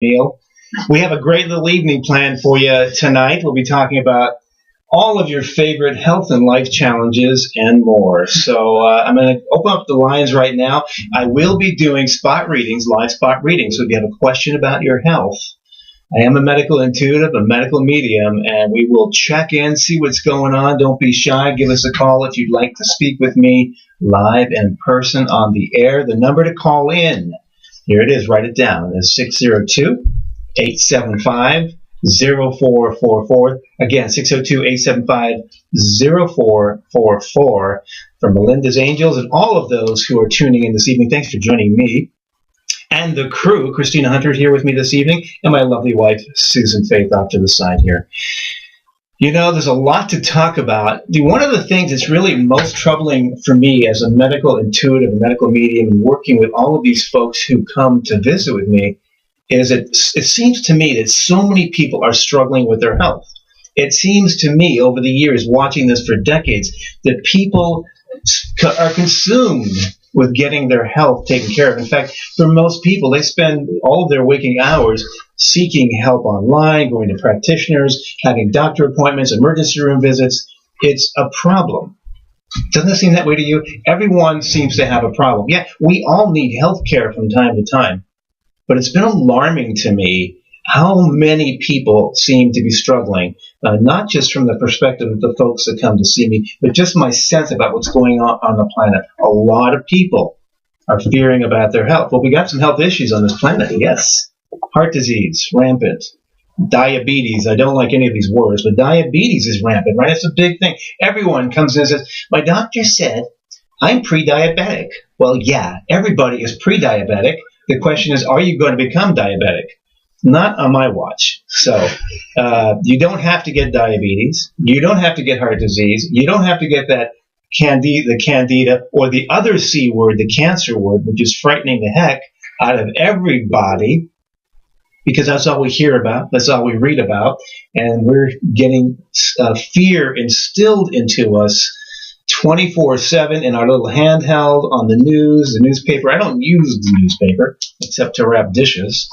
Emil. We have a great little evening planned for you tonight. We'll be talking about all of your favorite health and life challenges and more. So I'm going to open up the lines right now. I will be doing spot readings, live spot readings. So if you have a question about your health, I am a medical intuitive, a medical medium, and we will check in, see what's going on. Don't be shy. Give us a call if you'd like to speak with me live in person on the air. The number to call in, here it is, write it down, is 602-875-0444. Again, 602-875-0444. From Melinda's Angels and all of those who are tuning in this evening, thanks for joining me and the crew. Christina Hunter here with me this evening, and my lovely wife, Susan Faithe, off to the side here. You know, there's a lot to talk about. One of the things that's really most troubling for me as a medical intuitive, a medical medium, and working with all of these folks who come to visit with me, is it seems to me that so many people are struggling with their health. It seems to me over the years, watching this for decades, that people are consumed with getting their health taken care of. In fact, for most people, they spend all of their waking hours seeking help online, going to practitioners, having doctor appointments, emergency room visits. It's a problem. Doesn't it seem that way to you? Everyone seems to have a problem. Yeah, we all need health care from time to time, but it's been alarming to me how many people seem to be struggling, not just from the perspective of the folks that come to see me, but just my sense about what's going on the planet. A lot of people are fearing about their health. Well, we got some health issues on this planet, yes. Heart disease, rampant. Diabetes, I don't like any of these words, but diabetes is rampant, right? It's a big thing. Everyone comes in and says, my doctor said I'm pre-diabetic. Well, yeah, everybody is pre-diabetic. The question is, are you going to become diabetic? Not on my watch. So you don't have to get diabetes. You don't have to get heart disease. You don't have to get that the candida, or the other C word, the cancer word, which is frightening the heck out of everybody, because that's all we hear about. That's all we read about. And we're getting fear instilled into us 24/7 in our little handheld, on the news, the newspaper. I don't use the newspaper except to wrap dishes.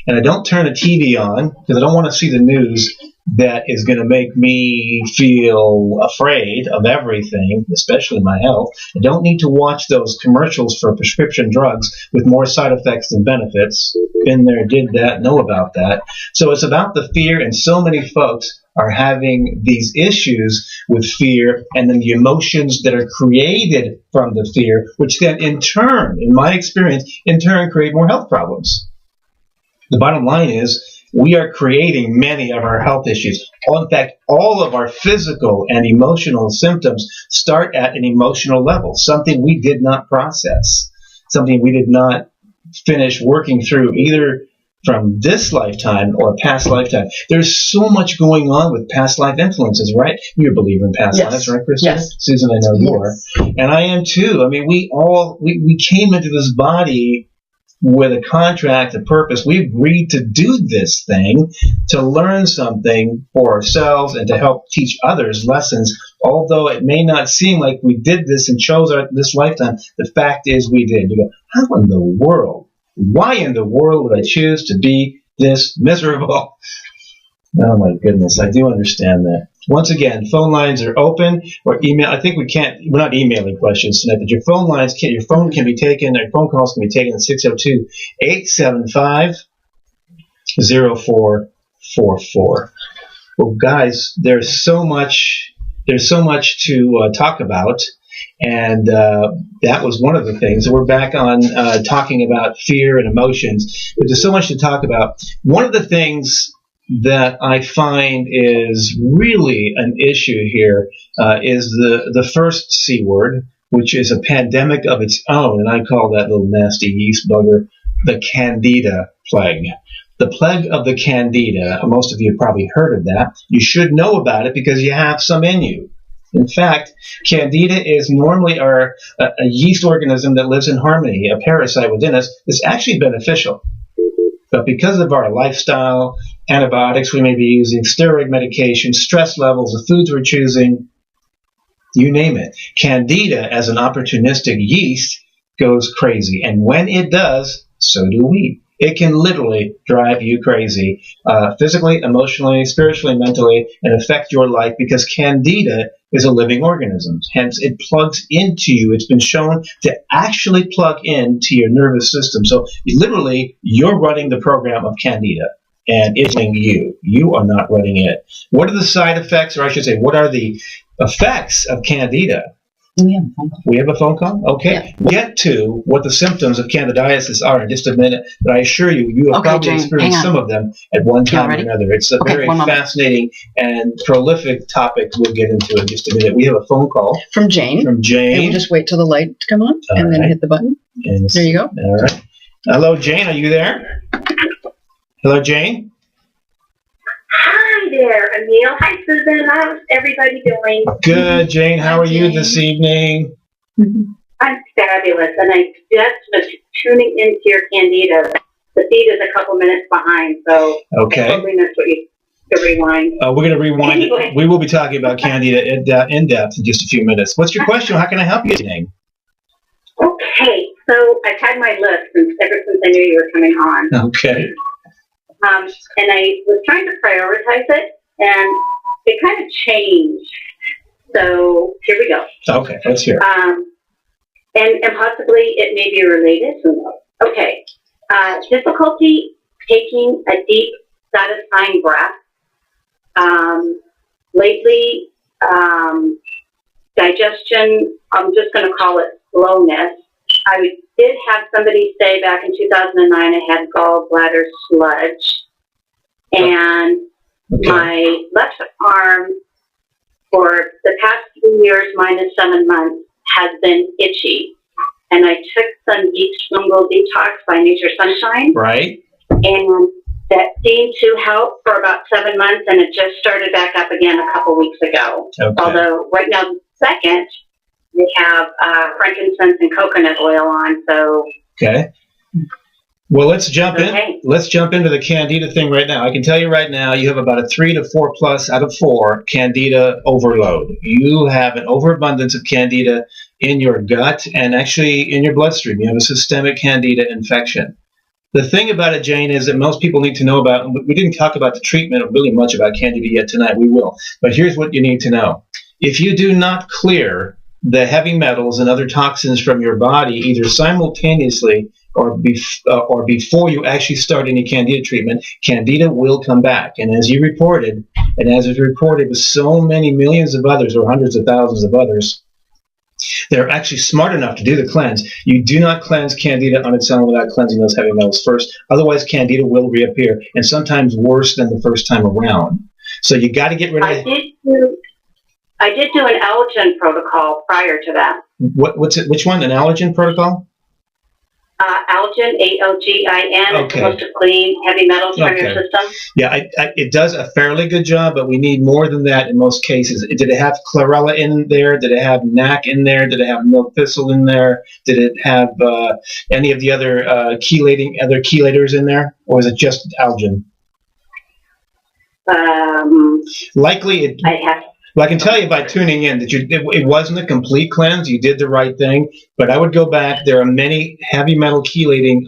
And I don't turn the TV on because I don't want to see the news that is going to make me feel afraid of everything, especially my health. I don't need to watch those commercials for prescription drugs with more side effects than benefits. Been there, did that, know about that. So it's about the fear, and so many folks are having these issues with fear and then the emotions that are created from the fear, which then in turn, in my experience, in turn create more health problems. The bottom line is we are creating many of our health issues. In fact, all of our physical and emotional symptoms start at an emotional level, something we did not process, something we did not finish working through either from this lifetime or past lifetime. There's so much going on with past life influences, right? You believe in past lives, right, Kristen? Yes. Susan, I know you are. And I am too. I mean, we came into this body with a contract, a purpose. We agreed to do this thing, to learn something for ourselves and to help teach others lessons. Although it may not seem like we did this and chose this lifetime, the fact is we did. You go, how in the world? Why in the world would I choose to be this miserable? Oh my goodness, I do understand that. Once again, phone lines are open, or email. I think we're not emailing questions tonight, but your phone calls can be taken, or phone calls can be taken at 602-875-0444. Well, guys, there's so much to talk about, and that was one of the things. We're back on talking about fear and emotions, but there's so much to talk about. One of the things that I find is really an issue here is the first C word, which is a pandemic of its own, and I call that little nasty yeast bugger the Candida plague. The plague of the Candida, most of you have probably heard of that. You should know about it because you have some in you. In fact, Candida is normally a yeast organism that lives in harmony, a parasite within us that's actually beneficial. But because of our lifestyle, antibiotics we may be using, steroid medication, stress levels, the foods we're choosing, you name it, Candida as an opportunistic yeast goes crazy. And when it does, so do we. it can literally drive you crazy, physically, emotionally, spiritually, mentally, and affect your life because Candida is a living organism. Hence, it plugs into you. It's been shown to actually plug into your nervous system. So literally, you're running the program of Candida. And it's running you. You are not running it. What are the side effects, or I should say, what are the effects of Candida? We have a phone call? Okay. Yeah. We'll get to what the symptoms of candidiasis are in just a minute, but I assure you, you have probably experienced some of them at one time or another. It's a very fascinating and prolific topic. We'll get into in just a minute. We have a phone call. From Jane. From Jane. And we'll just wait till the light to come on and then hit the button. And there you go. All right. Hello, Jane. Are you there? Hello, Jane. Hi there, Emil. Hi, Susan. How's everybody doing? Good, Jane. How are you this evening? I'm fabulous, and I just was tuning into your Candida. The feed is a couple minutes behind, so I totally missed what you to rewind. We're going to rewind. Anyway. We will be talking about Candida in depth in just a few minutes. What's your question? How can I help you today? Okay, so I've had my list ever since I knew you were coming on. Okay. And I was trying to prioritize it, and it kind of changed. So here we go. Okay, let's hear. And possibly it may be related. Who knows? Okay. Difficulty taking a deep, satisfying breath. Lately, digestion, I'm just going to call it slowness. I did have somebody say back in 2009 I had gallbladder sludge, and my left arm for the past 2 years minus 7 months has been itchy, and I took some deep fungal detox by Nature Sunshine. Right. And that seemed to help for about 7 months, and it just started back up again a couple weeks ago. Okay. Although right now, second, we have frankincense and coconut oil on, so. Okay. Well, let's jump in. Let's jump into the Candida thing right now. I can tell you right now, you have about a 3 to 4 plus out of 4 Candida overload. You have an overabundance of Candida in your gut and actually in your bloodstream. You have a systemic Candida infection. The thing about it, Jane, is that most people need to know about, we didn't talk about the treatment really much about Candida yet tonight. We will. But here's what you need to know. If you do not clear the heavy metals and other toxins from your body, either simultaneously or before you actually start any Candida treatment, Candida will come back. And as you reported, and as is reported with so many millions of others or hundreds of thousands of others, they're actually smart enough to do the cleanse. You do not cleanse Candida on its own without cleansing those heavy metals first. Otherwise, Candida will reappear, and sometimes worse than the first time around. So you got to get rid of it. I did do an allergen protocol prior to that. What's it? Which one? An allergen protocol? Allergen, ALGIN. It's supposed to clean heavy metals from your system. Yeah, it does a fairly good job, but we need more than that in most cases. Did it have chlorella in there? Did it have NAC in there? Did it have milk thistle in there? Did it have any of the other chelators in there? Or is it just allergen? Likely Well, I can tell you by tuning in that it wasn't a complete cleanse. You did the right thing, but I would go back. There are many heavy metal chelating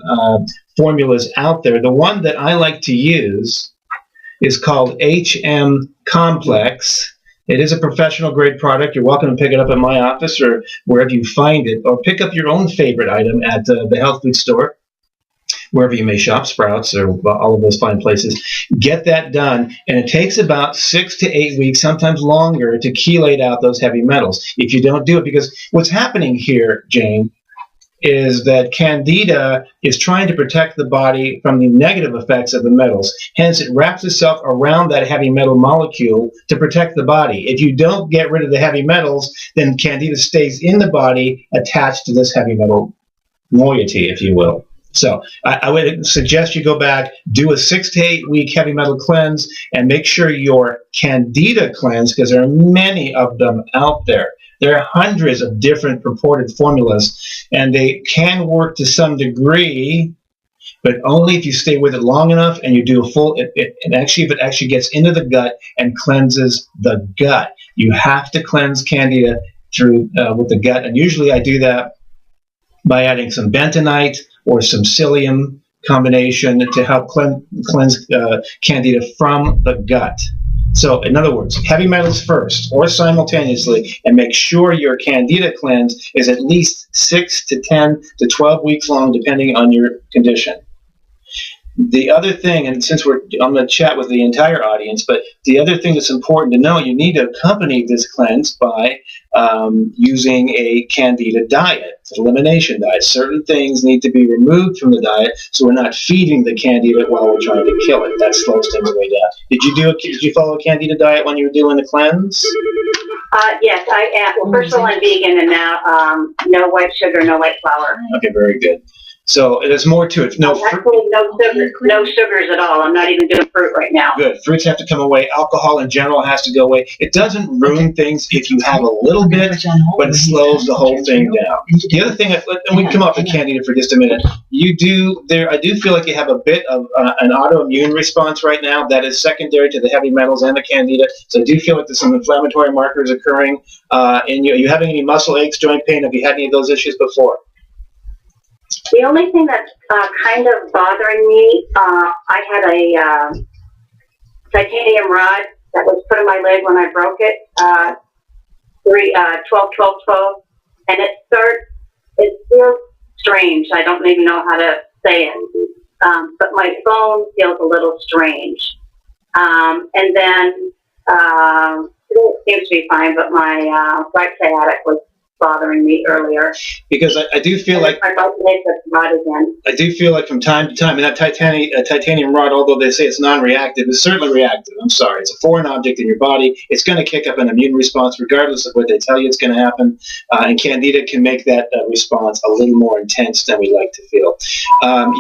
formulas out there. The one that I like to use is called HM Complex. It is a professional grade product. You're welcome to pick it up at my office or wherever you find it, or pick up your own favorite item at the health food store, wherever you may shop, Sprouts or all of those fine places. Get that done, and it takes about 6 to 8 weeks, sometimes longer, to chelate out those heavy metals if you don't do it. Because what's happening here, Jane, is that Candida is trying to protect the body from the negative effects of the metals. Hence, it wraps itself around that heavy metal molecule to protect the body. If you don't get rid of the heavy metals, then Candida stays in the body attached to this heavy metal moiety, if you will. So I would suggest you go back, do a 6 to 8 week heavy metal cleanse, and make sure your Candida cleanse, because there are many of them out there. There are hundreds of different purported formulas, and they can work to some degree, but only if you stay with it long enough and you do a full, if it actually gets into the gut and cleanses the gut. You have to cleanse Candida through with the gut, and usually I do that by adding some bentonite or some psyllium combination to help cleanse candida from the gut. So, in other words, heavy metals first or simultaneously, and make sure your candida cleanse is at least 6 to 10 to 12 weeks long, depending on your condition. The other thing, and since I'm going to chat with the entire audience, but the other thing that's important to know, you need to accompany this cleanse by using a candida diet, an elimination diet. Certain things need to be removed from the diet, so we're not feeding the candida while we're trying to kill it. That slows things way down. Did you follow a candida diet when you were doing the cleanse? Yes, I am. Well, first of all, I'm vegan, and now no white sugar, no white flour. Okay, very good. So there's more to it. Actually, no sugars at all. I'm not even doing fruit right now. Good. Fruits have to come away. Alcohol in general has to go away. It doesn't ruin things if you have a little bit, but it slows the whole thing down. The other thing, and we can come off the candida for just a minute. I do feel like you have a bit of an autoimmune response right now that is secondary to the heavy metals and the candida. So I do feel like there's some inflammatory markers occurring in you. Are you having any muscle aches, joint pain? Have you had any of those issues before? The only thing that's kind of bothering me, I had a titanium rod that was put in my leg when I broke it, 12, and it feels strange. I don't even know how to say it, but my bone feels a little strange. And then it seems to be fine, but my right sciatic was bothering me earlier. Because I do feel like I'd like to make this rod again. I do feel like from time to time, and that titanium rod, although they say it's non-reactive, is certainly reactive. I'm sorry. It's a foreign object in your body. It's going to kick up an immune response regardless of what they tell you it's going to happen. And candida can make that response a little more intense than we like to feel.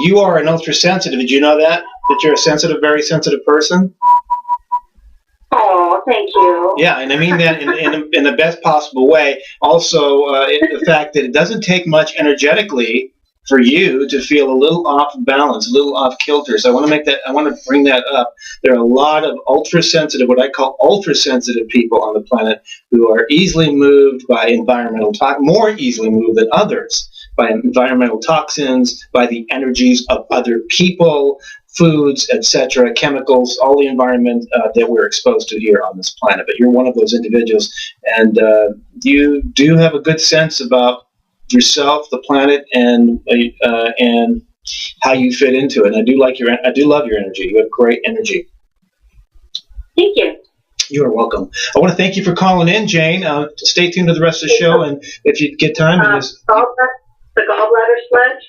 You are an ultra-sensitive. Did you know that? That you're a sensitive, very sensitive person? Oh, thank you. Yeah, and I mean that in the best possible way. Also, the fact that it doesn't take much energetically for you to feel a little off balance, a little off kilter. So I want to bring that up. There are a lot of ultra-sensitive, what I call ultra-sensitive people on the planet who are easily moved by environmental more easily moved than others by environmental toxins, by the energies of other people, foods, etc., chemicals, all the environment that we're exposed to here on this planet. But you're one of those individuals, and you do have a good sense about yourself, the planet, and how you fit into it. And I do love your energy. You have great energy. Thank you. You are welcome. I want to thank you for calling in, Jane. Stay tuned to the rest of the show, and if you get time, the gallbladder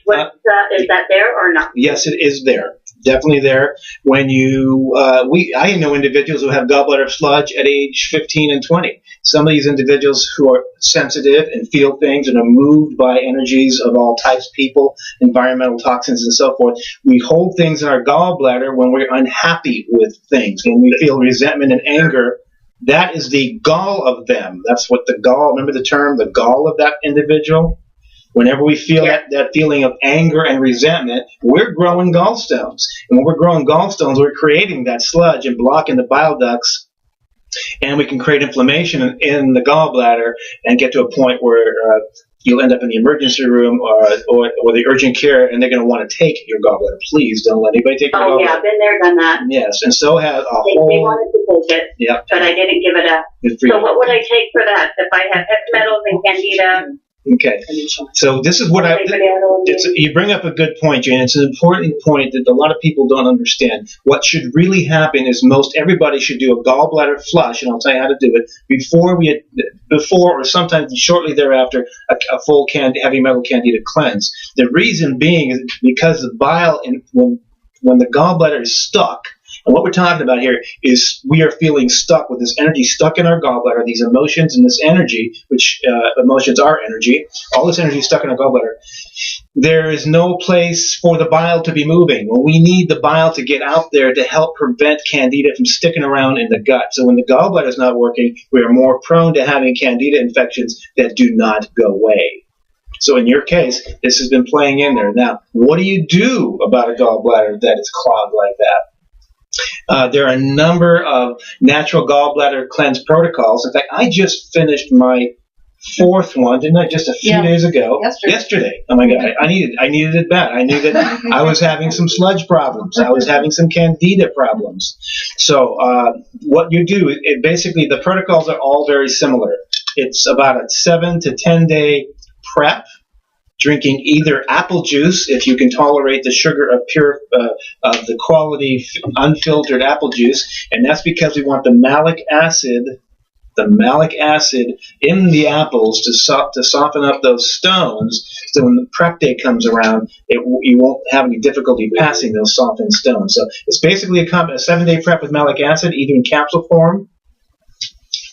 sludge, is that there or not? Yes, it is there. Definitely there. When I know individuals who have gallbladder sludge at age 15 and 20. Some of these individuals who are sensitive and feel things and are moved by energies of all types, people, environmental toxins, and so forth. We hold things in our gallbladder when we're unhappy with things, when we feel resentment and anger. That is the gall of them. That's what the gall, remember the term, the gall of that individual? Whenever we feel that feeling of anger and resentment, we're growing gallstones. And when we're growing gallstones, we're creating that sludge and blocking the bile ducts. And we can create inflammation in the gallbladder and get to a point where you'll end up in the emergency room or the urgent care, and they're going to want to take your gallbladder. Please don't let anybody take your gallbladder. Oh, yeah, been there, done that. Yes, and so have They wanted to take it, but I didn't give it up. So what would I take for that if I have heavy metals and candida? Okay, so this is what you bring up a good point, Jane. It's an important point that a lot of people don't understand. What should really happen is everybody should do a gallbladder flush, and I'll tell you how to do it, before or sometimes shortly thereafter, a full heavy metal candida cleanse. The reason being is because the bile, when the gallbladder is stuck, and what we're talking about here is we are feeling stuck with this energy stuck in our gallbladder, these emotions and this energy, which emotions are energy, all this energy stuck in our gallbladder. There is no place for the bile to be moving. Well, we need the bile to get out there to help prevent candida from sticking around in the gut. So when the gallbladder is not working, we are more prone to having candida infections that do not go away. So in your case, this has been playing in there. Now, what do you do about a gallbladder that is clogged like that? There are a number of natural gallbladder cleanse protocols. In fact, I just finished my fourth one, didn't I? Just a few days ago. Yesterday. Oh my God, I needed it bad. I knew that I was having some sludge problems. I was having some candida problems. So what you do, basically the protocols are all very similar. It's about a 7 to 10 day prep. Drinking either apple juice, if you can tolerate the sugar of the quality unfiltered apple juice, and that's because we want the malic acid in the apples to soften up those stones, so when the prep day comes around, you won't have any difficulty passing those softened stones. So it's basically a 7-day prep with malic acid, either in capsule form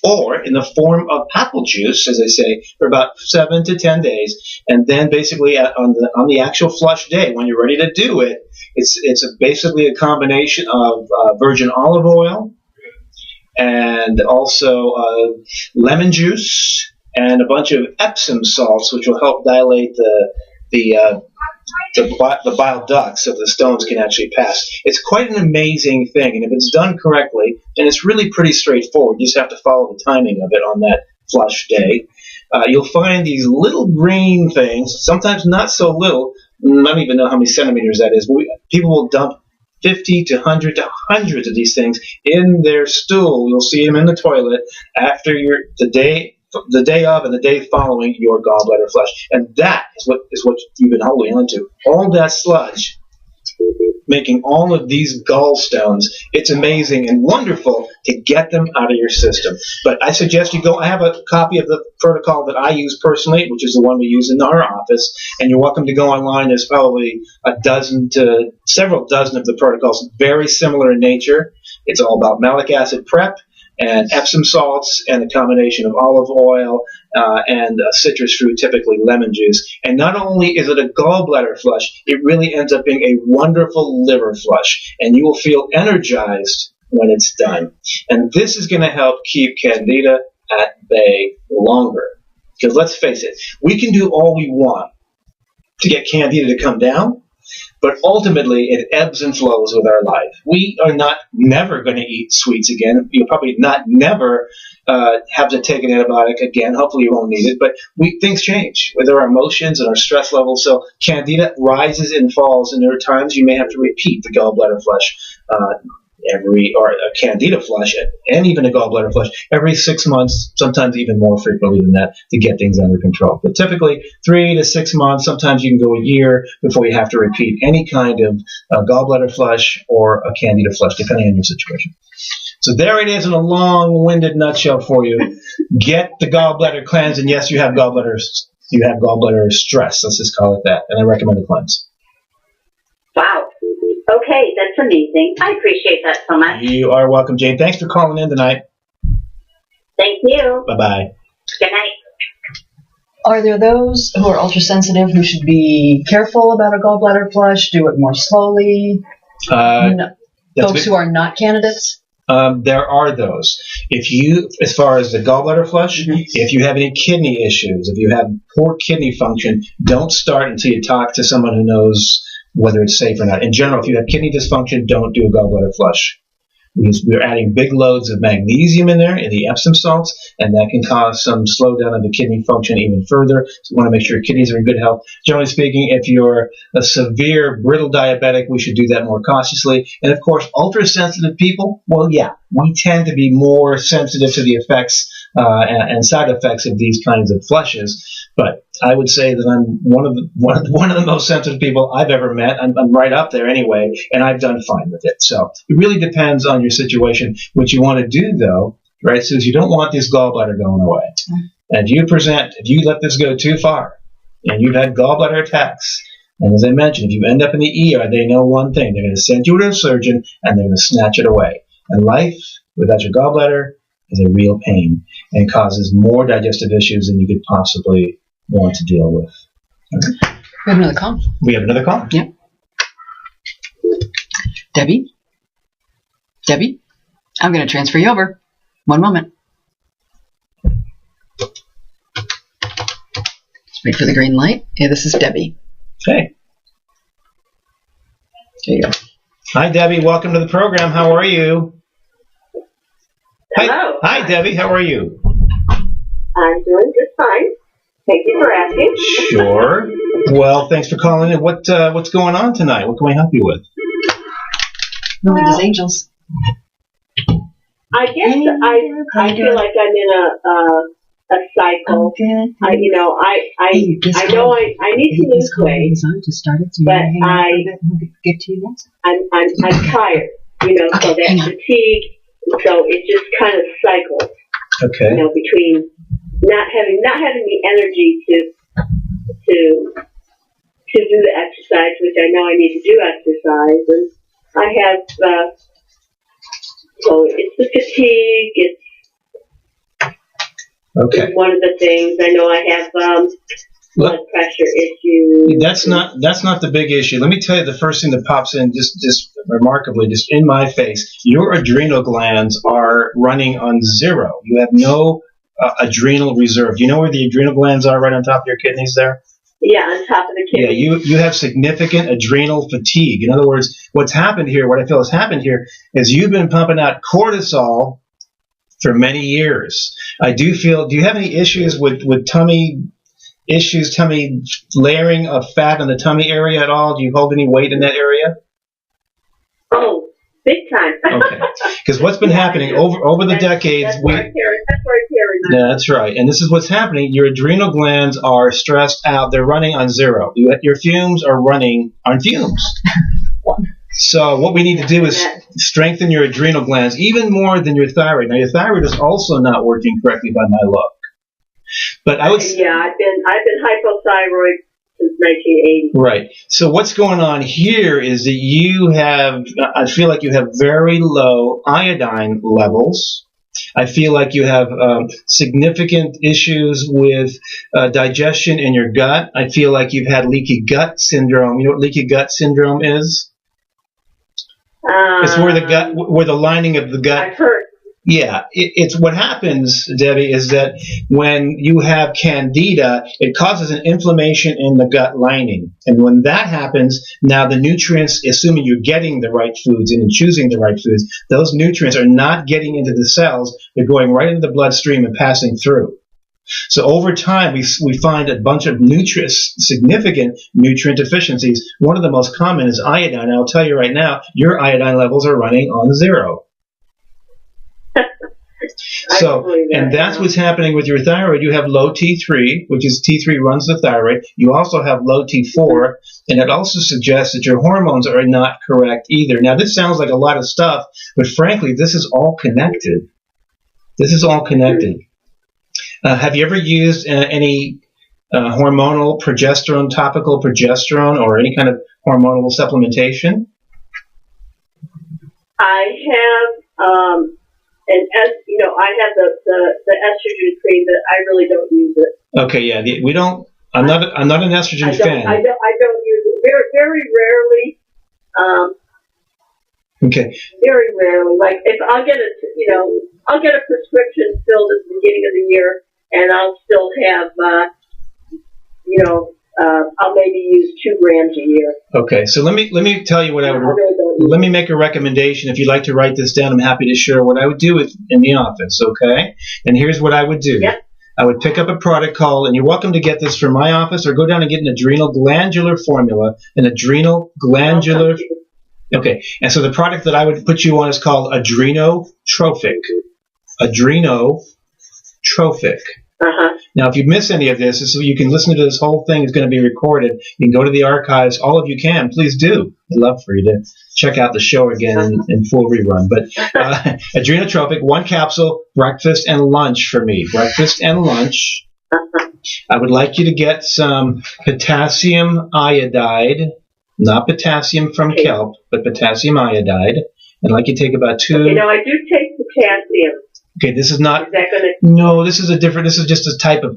or in the form of apple juice, as I say, for about 7 to 10 days. And then basically on the actual flush day, when you're ready to do it, it's basically a combination of virgin olive oil and also lemon juice and a bunch of Epsom salts, which will help dilate the bile ducts so the stones can actually pass. It's quite an amazing thing, and if it's done correctly, and it's really pretty straightforward, you just have to follow the timing of it on that flush day, you'll find these little green things, sometimes not so little, I don't even know how many centimeters that is, but people will dump 50 to 100 to hundreds of these things in their stool. You'll see them in the toilet after the day of and the day following your gallbladder flush. And that is what you've been holding on to. All that sludge, making all of these gallstones. It's amazing and wonderful to get them out of your system. But I suggest you go. I have a copy of the protocol that I use personally, which is the one we use in our office. And you're welcome to go online. There's probably a dozen to several dozen of the protocols, very similar in nature. It's all about malic acid prep and Epsom salts and a combination of olive oil and citrus fruit, typically lemon juice. And not only is it a gallbladder flush, it really ends up being a wonderful liver flush. And you will feel energized when it's done. And this is going to help keep candida at bay longer. Because let's face it, we can do all we want to get candida to come down, but ultimately, it ebbs and flows with our life. We are not never going to eat sweets again. You'll probably not never have to take an antibiotic again. Hopefully, you won't need it. But things change with our emotions and our stress levels. So candida rises and falls, and there are times you may have to repeat the gallbladder flush or a candida flush, and even a gallbladder flush every 6 months, sometimes even more frequently than that, to get things under control. But typically 3 to 6 months, sometimes you can go a year before you have to repeat any kind of gallbladder flush or a candida flush, depending on your situation. So there it is in a long-winded nutshell for you. Get the gallbladder cleanse, and yes, you have gallbladder stress, let's just call it that, and I recommend the cleanse. Wow. Okay, that's amazing. I appreciate that so much. You are welcome, Jane. Thanks for calling in tonight. Thank you. Bye-bye. Good night. Are there those who are ultra-sensitive who should be careful about a gallbladder flush, do it more slowly? Folks who are not candidates? There are those. As far as the gallbladder flush, if you have any kidney issues, if you have poor kidney function, don't start until you talk to someone who knows whether it's safe or not. In general, if you have kidney dysfunction, don't do a gallbladder flush. Because we're adding big loads of magnesium in there, in the Epsom salts, and that can cause some slowdown of the kidney function even further. So you want to make sure your kidneys are in good health. Generally speaking, if you're a severe brittle diabetic, we should do that more cautiously. And of course, ultra-sensitive people, well, yeah, we tend to be more sensitive to the effects and side effects of these kinds of flushes. But I would say that I'm one of the most sensitive people I've ever met. I'm right up there anyway, and I've done fine with it. So it really depends on your situation. What you want to do, though, right, so is you don't want this gallbladder going away. And if you let this go too far, and you've had gallbladder attacks, and as I mentioned, if you end up in the ER, they know one thing. They're going to send you to a surgeon, and they're going to snatch it away. And life without your gallbladder is a real pain, and causes more digestive issues than you could possibly want to deal with. Okay. We have another call. We have another call? Yep. Debbie, I'm going to transfer you over. One moment. Let's wait for the green light. Yeah, this is Debbie. Hey. There you go. Hi, Debbie. Welcome to the program. How are you? Hello. Hi, Debbie. How are you? I'm doing just fine. Thank you for asking. Sure. Well, thanks for calling in. What's going on tonight? What can we help you with? Melinda's Angels. I guess I feel like I'm in a cycle. I know I need to lose weight, but I'm tired. So that fatigue. So it just kind of cycles. Okay. Between not having the energy to do the exercise, which I know I need to do exercise, and I have. So it's the fatigue. It's one of the things. I know I have blood pressure issues. That's not the big issue. Let me tell you the first thing that pops in just remarkably, just in my face. Your adrenal glands are running on zero. You have no adrenal reserve. You know where the adrenal glands are, right on top of your kidneys there? Yeah, on top of the kidneys. Yeah, you have significant adrenal fatigue. In other words, what I feel has happened here is you've been pumping out cortisol for many years. Do you have any issues with tummy issues, tummy layering of fat in the tummy area at all? Do you hold any weight in that area? Oh, big time. Okay. Because what's been happening over the decades... That's where I carry. That's right. And this is what's happening. Your adrenal glands are stressed out. They're running on zero. Your fumes are running on fumes. So what we need to do is strengthen your adrenal glands even more than your thyroid. Now, your thyroid is also not working correctly by my look. But I've been hypothyroid since 1980. Right. So what's going on here is that I feel like you have very low iodine levels. I feel like you have significant issues with digestion in your gut. I feel like you've had leaky gut syndrome. You know what leaky gut syndrome is? It's where the lining of the gut. I've heard. Yeah, it's what happens, Debbie, is that when you have candida, it causes an inflammation in the gut lining. And when that happens, now the nutrients, assuming you're getting the right foods and choosing the right foods, those nutrients are not getting into the cells. They're going right into the bloodstream and passing through. So over time, we find a bunch of significant nutrient deficiencies. One of the most common is iodine. I'll tell you right now, your iodine levels are running on zero. And that's what's happening with your thyroid. You have low T3, which is T3 runs the thyroid. You also have low T4, and it also suggests that your hormones are not correct either. Now, this sounds like a lot of stuff, but frankly, this is all connected. Have you ever used any hormonal progesterone, topical progesterone, or any kind of hormonal supplementation? I have, I have the estrogen cream, but I really don't use it. Okay, yeah, we don't. I'm not an estrogen fan. I don't use it very rarely. Okay. Very rarely. Like if I'll get a prescription filled at the beginning of the year, and I'll still have, I'll maybe use 2 grams a year. Okay, so let me tell you what I would. Let me make a recommendation. If you'd like to write this down, I'm happy to share what I would do in the office. Okay, and here's what I would do. Yep. I would pick up a product called, and you're welcome to get this from my office, or go down and get an adrenal glandular formula. An adrenal glandular. Okay, and so the product that I would put you on is called Adrenotrophic. Adrenotrophic. Now, if you miss any of this, so you can listen to this whole thing. It's going to be recorded. You can go to the archives. All of you can. Please do. I'd love for you to check out the show again in full rerun. But Adrenotropic, 1 capsule, breakfast and lunch for me. Breakfast and lunch. I would like you to get some potassium iodide, not potassium from kelp, but potassium iodide. I'd like you to take about 2. I do take potassium. Okay, this is not. Is that gonna... No, this is a different. This is just a type of.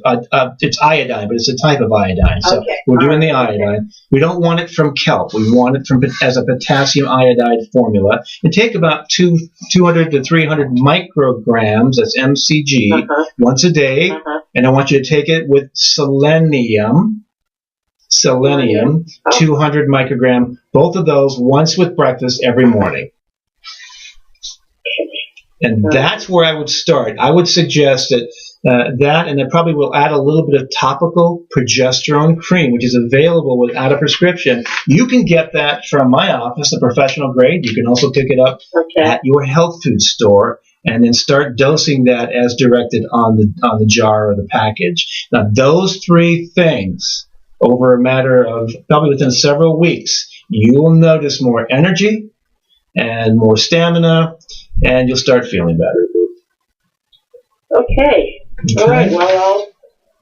It's iodine, but it's a type of iodine. So we're doing the iodine. Okay. We don't want it from kelp. We want it as a potassium iodide formula. And take about 200 to 300 micrograms. That's mcg once a day. And I want you to take it with selenium. 200 microgram. Both of those once with breakfast every morning. And that's where I would start. I would suggest that That, and then probably we'll add a little bit of topical progesterone cream, which is available without a prescription. You can get that from my office, the professional grade. You can also pick it up at your health food store, and then start dosing that as directed on the jar or the package. Now, those three things, over a matter of probably within several weeks, you will notice more energy and more stamina, and you'll start feeling better. Okay. All right. Well, I'll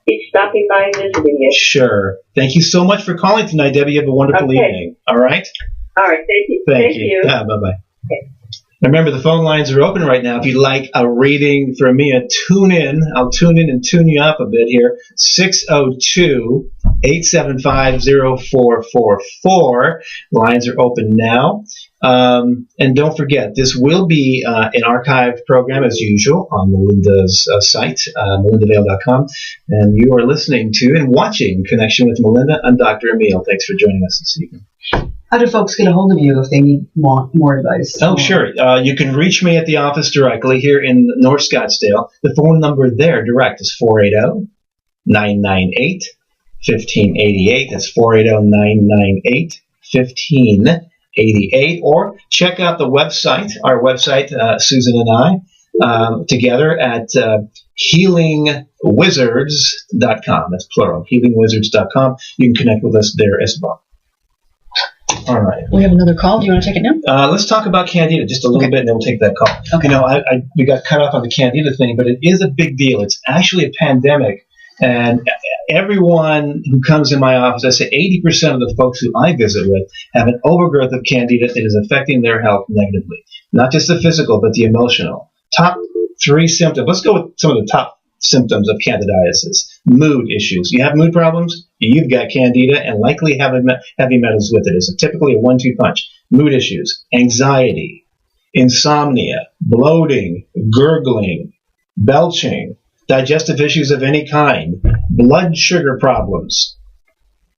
be stopping by and visiting you. Sure. Thank you so much for calling tonight, Debbie. You have a wonderful evening. All right? All right. Thank you. Thank you. Yeah, bye-bye. Okay. Remember, the phone lines are open right now. If you'd like a reading from me, tune in. I'll tune in and tune you up a bit here. 602-875-0444. Lines are open now. And don't forget, this will be an archived program as usual on Melinda's site, melindavale.com. And you are listening to and watching Connection with Melinda. I'm Dr. Emil. Thanks for joining us this evening. How do folks get a hold of you if they want more advice? Oh, sure. You can reach me at the office directly here in North Scottsdale. The phone number there direct is 480-998-1588. That's 480-998-1588. Or check out the website, our website, Susan and I, together at healingwizards.com. That's plural, healingwizards.com. You can connect with us there as well. All right. We have another call. Do you want to take it now? Let's talk about Candida just a little bit, and then we'll take that call. Okay. You know, we got cut off on the Candida thing, but it is a big deal. It's actually a pandemic, and everyone who comes in my office, I say 80% of the folks who I visit with have an overgrowth of Candida that is affecting their health negatively. Not just the physical, but the emotional. Top 3 symptoms. Let's go with some of the top symptoms of candidiasis. Mood issues. You have mood problems, you've got Candida, and likely heavy metals with it. It's typically a 1-2 punch. Mood issues, anxiety, insomnia, bloating, gurgling, belching, digestive issues of any kind, blood sugar problems.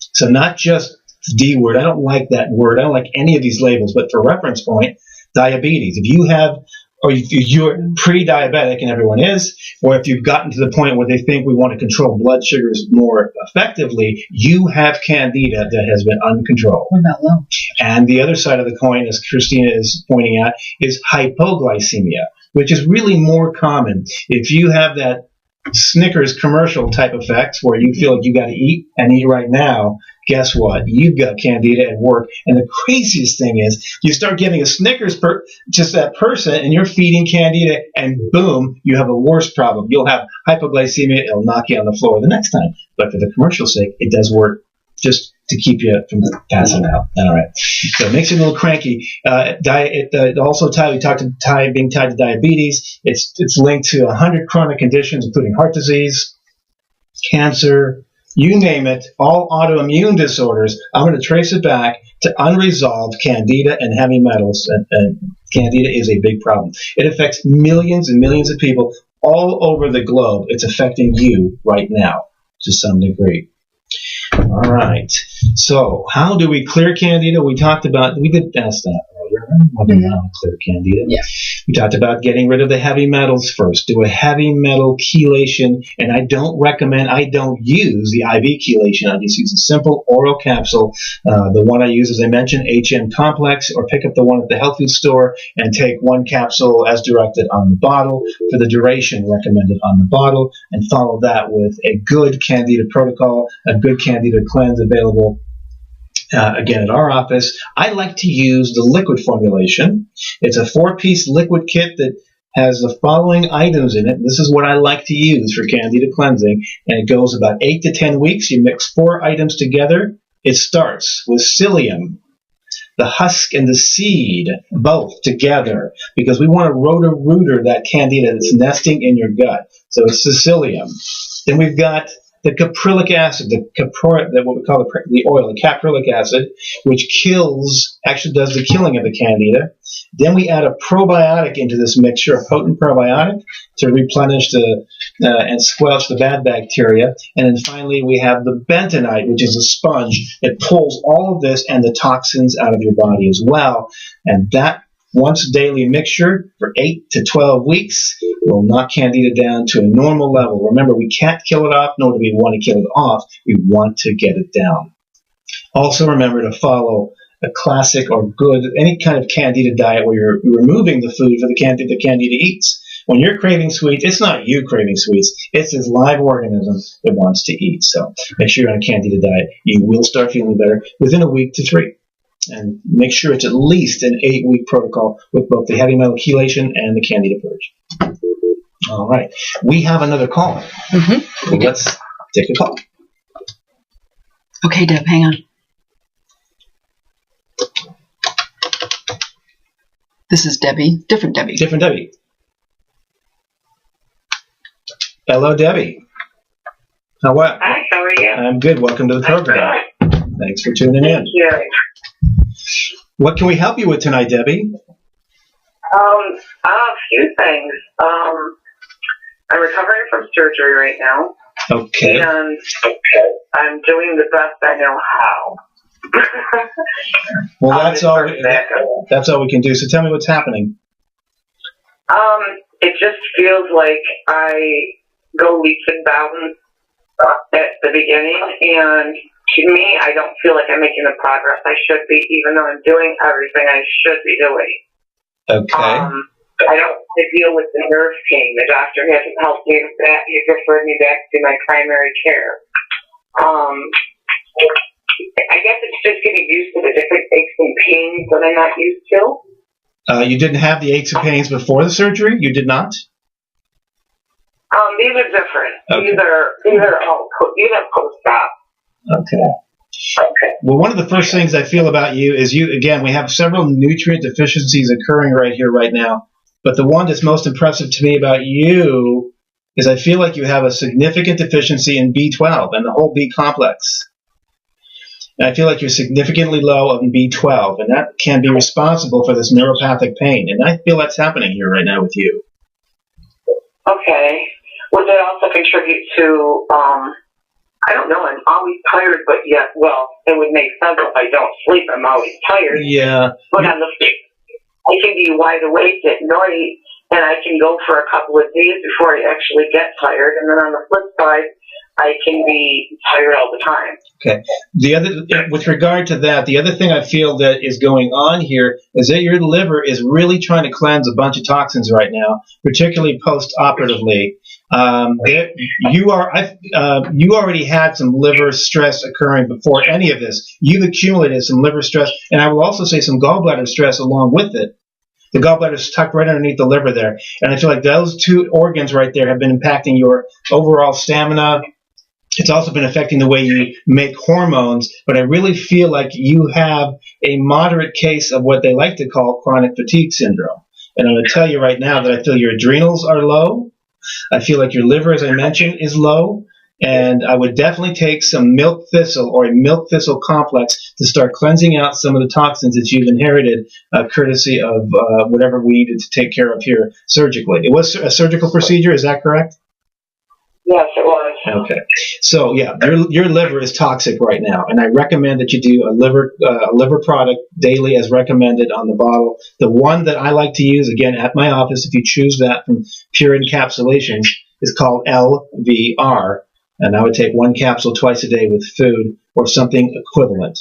So not just the D word. I don't like that word. I don't like any of these labels, but for reference point, diabetes. If you have, or if you're pre-diabetic, and everyone is, or if you've gotten to the point where they think we want to control blood sugars more effectively, you have Candida that has been uncontrolled. What about low? And the other side of the coin, as Christina is pointing out, is hypoglycemia, which is really more common. If you have that Snickers commercial type effect where you feel like you got to eat and eat right now, guess what? You've got Candida at work. And the craziest thing is you start giving a Snickers just that person, and you're feeding Candida, and boom, you have a worse problem. You'll have hypoglycemia. It'll knock you on the floor the next time. But for the commercial sake, it does work just to keep you from passing out. All right. So it makes you a little cranky. It also being tied to diabetes. It's linked to 100 chronic conditions, including heart disease, cancer, you name it, all autoimmune disorders. I'm going to trace it back to unresolved Candida and heavy metals. And Candida is a big problem. It affects millions and millions of people all over the globe. It's affecting you right now to some degree. All right. So how do we clear Candida? We did ask that earlier. How to clear Candida? Yeah. We talked about getting rid of the heavy metals first. Do a heavy metal chelation, and I don't use the IV chelation. I just use a simple oral capsule. The one I use, as I mentioned, HM complex, or pick up the one at the health food store and take 1 capsule as directed on the bottle for the duration recommended on the bottle, and follow that with a good Candida protocol, a good Candida cleanse available again at our office. I like to use the liquid formulation. It's a 4-piece liquid kit that has the following items in it. This is what I like to use for Candida cleansing, and it goes about 8 to 10 weeks. You mix 4 items together. It starts with psyllium, the husk and the seed, both together, because we want to roto-rooter that Candida that's nesting in your gut. So it's the psyllium. Then we've got the caprylic acid, what we call the oil, the caprylic acid, which does the killing of the Candida. Then we add a probiotic into this mixture, a potent probiotic, to replenish and squelch the bad bacteria. And then finally we have the bentonite, which is a sponge. It pulls all of this and the toxins out of your body as well. And that once daily mixture for 8 to 12 weeks We'll knock candida down to a normal level. Remember, we can't kill it off, nor do we want to kill it off. We want to get it down. Also remember to follow a classic or good, any kind of candida diet where you're removing the food for the candida eats. When you're craving sweets, it's not you craving sweets. It's this live organism that wants to eat. So make sure you're on a candida diet. You will start feeling better within a week to 3. And make sure it's at least an 8-week protocol with both the heavy metal chelation and the candida purge. All right. We have another call. Mm-hmm. Let's take a call. Okay, Deb, hang on. This is Debbie. Different Debbie. Different Debbie. Hello, Debbie. Hi, how are you? I'm good. Welcome to the program. Thanks for tuning in. Thank you. What can we help you with tonight, Debbie? A few things. I'm recovering from surgery right now. Okay. And I'm doing the best I know how. Well, that's all we can do. So tell me what's happening. It just feels like I go leaps and bounds at the beginning, and to me, I don't feel like I'm making the progress I should be, even though I'm doing everything I should be doing. Okay. I don't want to deal with the nerve pain. The doctor hasn't helped me with that. He referred me back to my primary care. I guess it's just getting used to the different aches and pains that I'm not used to. You didn't have the aches and pains before the surgery? You did not? These are different. Okay. These are post-op. Okay. Well, one of the first things I feel about you is we have several nutrient deficiencies occurring right here, right now. But the one that's most impressive to me about you is I feel like you have a significant deficiency in B12 and the whole B complex. And I feel like you're significantly low in B12, and that can be responsible for this neuropathic pain. And I feel that's happening here right now with you. Okay. Would that also contribute to, I don't know, I'm always tired, but yet, well, it would make sense if I don't sleep, I'm always tired. Yeah. But on the flip, I can be wide awake at night, and I can go for a couple of days before I actually get tired. And then on the flip side, I can be tired all the time. Okay. With regard to that, the other thing I feel that is going on here is that your liver is really trying to cleanse a bunch of toxins right now, particularly post-operatively. You already had some liver stress occurring before any of this. You've accumulated some liver stress, and I will also say some gallbladder stress along with it. The gallbladder is tucked right underneath the liver there, and I feel like those two organs right there have been impacting your overall stamina. It's also been affecting the way you make hormones, but I really feel like you have a moderate case of what they like to call chronic fatigue syndrome. And I'm going to tell you right now that I feel your adrenals are low. I feel like your liver, as I mentioned, is low. And I would definitely take some milk thistle or a milk thistle complex to start cleansing out some of the toxins that you've inherited, courtesy of whatever we needed to take care of here surgically. It was a surgical procedure, is that correct? Yes, it was. Okay. So, yeah, your liver is toxic right now, and I recommend that you do a liver product daily as recommended on the bottle. The one that I like to use, again, at my office, if you choose that from Pure Encapsulations, is called LVR, and I would take 1 capsule twice a day with food or something equivalent.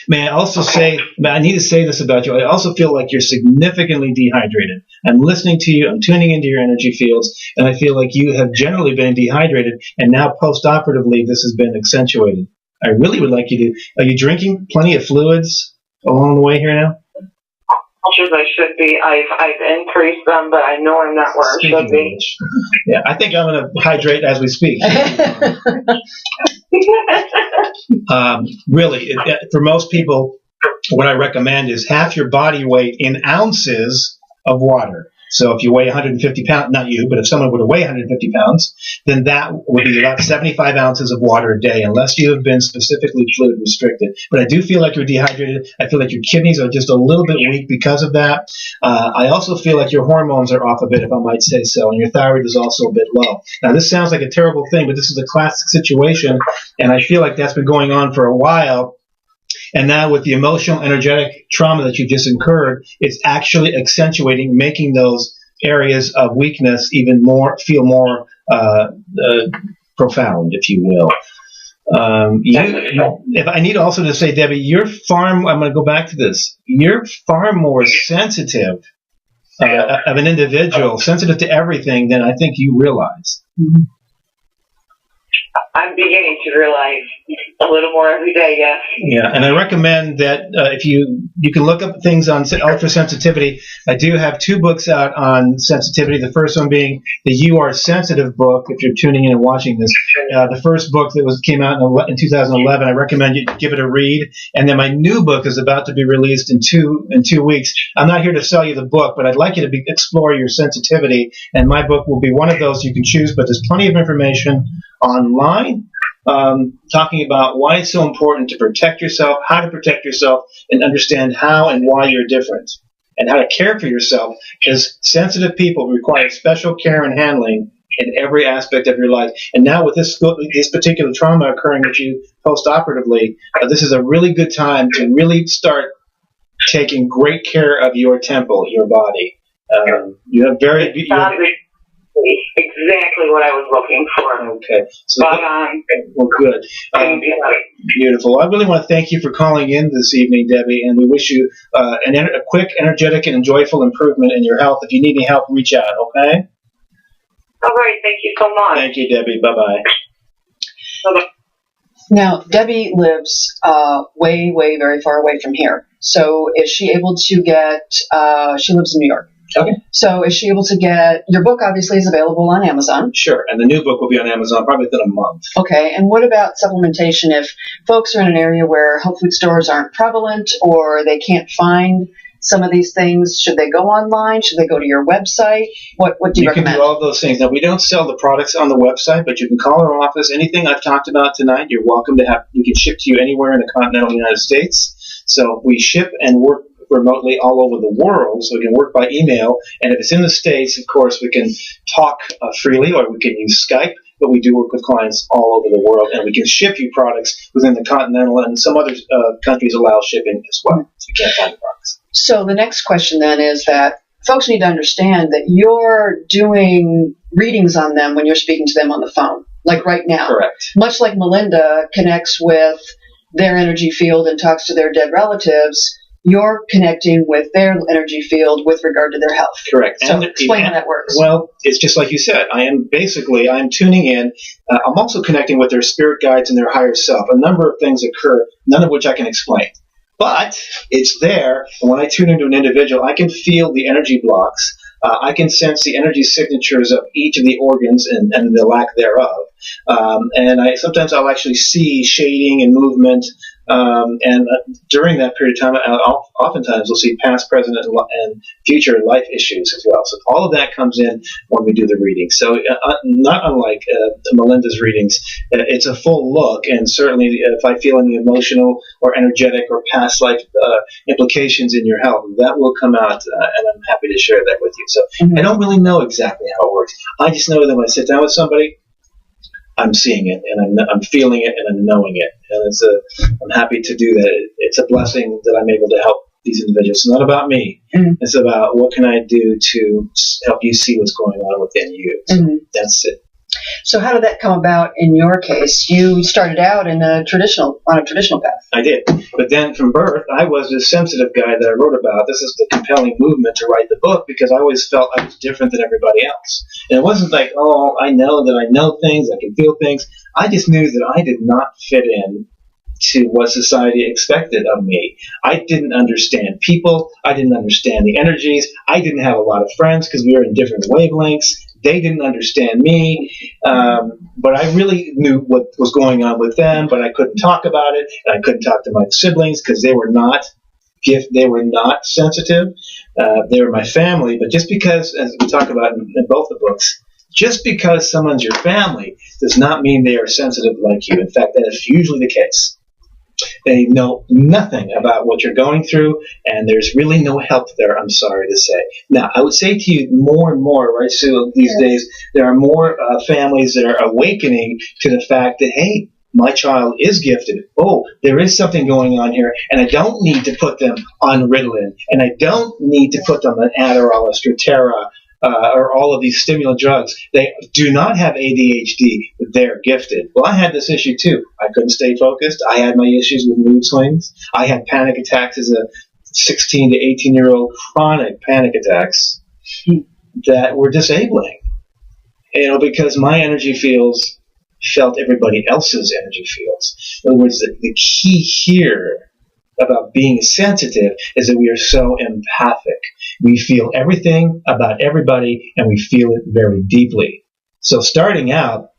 May I also say, I need to say this about you, I also feel like you're significantly dehydrated. I'm listening to you, I'm tuning into your energy fields, and I feel like you have generally been dehydrated, and now post-operatively this has been accentuated. I really would like you to, are you drinking plenty of fluids along the way here now? Much as I should be. I've increased them, but I know I'm not where I should be. Yeah, I think I'm going to hydrate as we speak. Really, for most people, what I recommend is half your body weight in ounces of water. So if you weigh 150 pounds, not you, but if someone were to weigh 150 pounds, then that would be about 75 ounces of water a day, unless you have been specifically fluid restricted. But I do feel like you're dehydrated. I feel like your kidneys are just a little bit weak because of that. I also feel like your hormones are off a bit, if I might say so, and your thyroid is also a bit low. Now, this sounds like a terrible thing, but this is a classic situation, and I feel like that's been going on for a while. And now with the emotional, energetic trauma that you just incurred, it's actually accentuating, making those areas of weakness even more, feel more profound, if you will. If I need also to say, Debbie, I'm going to go back to this. You're far more sensitive of an individual, sensitive to everything than I think you realize. Mm-hmm. I'm beginning to realize a little more every day, yes. Yeah, and I recommend that if you can look up things on ultra sensitivity. I do have 2 books out on sensitivity. The first one being the You Are Sensitive book. If you're tuning in and watching this, the first book that came out in 2011. I recommend you give it a read. And then my new book is about to be released in 2 weeks. I'm not here to sell you the book, but I'd like you to explore your sensitivity. And my book will be one of those you can choose. But there's plenty of information online, talking about why it's so important to protect yourself, how to protect yourself, and understand how and why you're different, and how to care for yourself, because sensitive people require special care and handling in every aspect of your life. And now with this particular trauma occurring with you post-operatively, this is a really good time to really start taking great care of your temple, your body. You have exactly what I was looking for. Okay. So, well, good. Beautiful. I really want to thank you for calling in this evening, Debbie, and we wish you a quick, energetic, and joyful improvement in your health. If you need any help, reach out, okay? All right. Thank you so much. Thank you, Debbie. Bye-bye. Bye-bye. Now, Debbie lives way, way, very far away from here. So is she able to get, she lives in New York. Okay. So is she able to get, your book obviously is available on Amazon. Sure, and the new book will be on Amazon probably within a month. Okay, and what about supplementation if folks are in an area where health food stores aren't prevalent or they can't find some of these things? Should they go online? Should they go to your website? What do you recommend? You can do all of those things. Now, we don't sell the products on the website, but you can call our office. Anything I've talked about tonight, you're welcome to have. We can ship to you anywhere in the continental United States. So we ship and work remotely all over the world, so we can work by email. And if it's in the States, of course, we can talk freely, or we can use Skype, but we do work with clients all over the world, and we can ship you products within the continental, and some other countries allow shipping as well, so you can't find the products. So the next question then is that folks need to understand that you're doing readings on them when you're speaking to them on the phone, like right now. Correct. Much like Melinda connects with their energy field and talks to their dead relatives, you're connecting with their energy field with regard to their health. Correct. So explain how that works. Well, it's just like you said. I'm tuning in. I'm also connecting with their spirit guides and their higher self. A number of things occur, none of which I can explain. But it's there, and when I tune into an individual, I can feel the energy blocks. I can sense the energy signatures of each of the organs and the lack thereof. And sometimes I'll actually see shading and movement. And during that period of time, oftentimes we'll see past, present, and future life issues as well. So all of that comes in when we do the reading. So not unlike Melinda's readings, it's a full look. And certainly if I feel any emotional or energetic or past life implications in your health, that will come out, and I'm happy to share that with you. So I don't really know exactly how it works. I just know that when I sit down with somebody, I'm seeing it, and I'm feeling it, and I'm knowing it, and I'm happy to do that. It's a blessing that I'm able to help these individuals. It's not about me. Mm-hmm. It's about what can I do to help you see what's going on within you. So that's it. So how did that come about in your case? You started out on a traditional path. I did. But then from birth, I was this sensitive guy that I wrote about. This is the compelling movement to write the book, because I always felt I was different than everybody else. And it wasn't like, oh, I know that I know things, I can feel things. I just knew that I did not fit in to what society expected of me. I didn't understand people. I didn't understand the energies. I didn't have a lot of friends because we were in different wavelengths. They didn't understand me, but I really knew what was going on with them, but I couldn't talk about it, and I couldn't talk to my siblings because they were not sensitive. They were my family, but just because, as we talk about in both the books, just because someone's your family does not mean they are sensitive like you. In fact, that is usually the case. They know nothing about what you're going through, and there's really no help there, I'm sorry to say. Now, I would say to you more and more, right, Sue, these days, there are more families that are awakening to the fact that, hey, my child is gifted. Oh, there is something going on here, and I don't need to put them on Ritalin, and I don't need to put them on Adderall or Strattera. or all of these stimulant drugs. They do not have ADHD, but they're gifted. Well, I had this issue too. I couldn't stay focused. I had my issues with mood swings. I had panic attacks as a 16 to 18-year-old, chronic panic attacks that were disabling. Because my energy fields felt everybody else's energy fields. In other words, the key here about being sensitive is that we are so empathic. We feel everything about everybody, and we feel it very deeply. So starting out,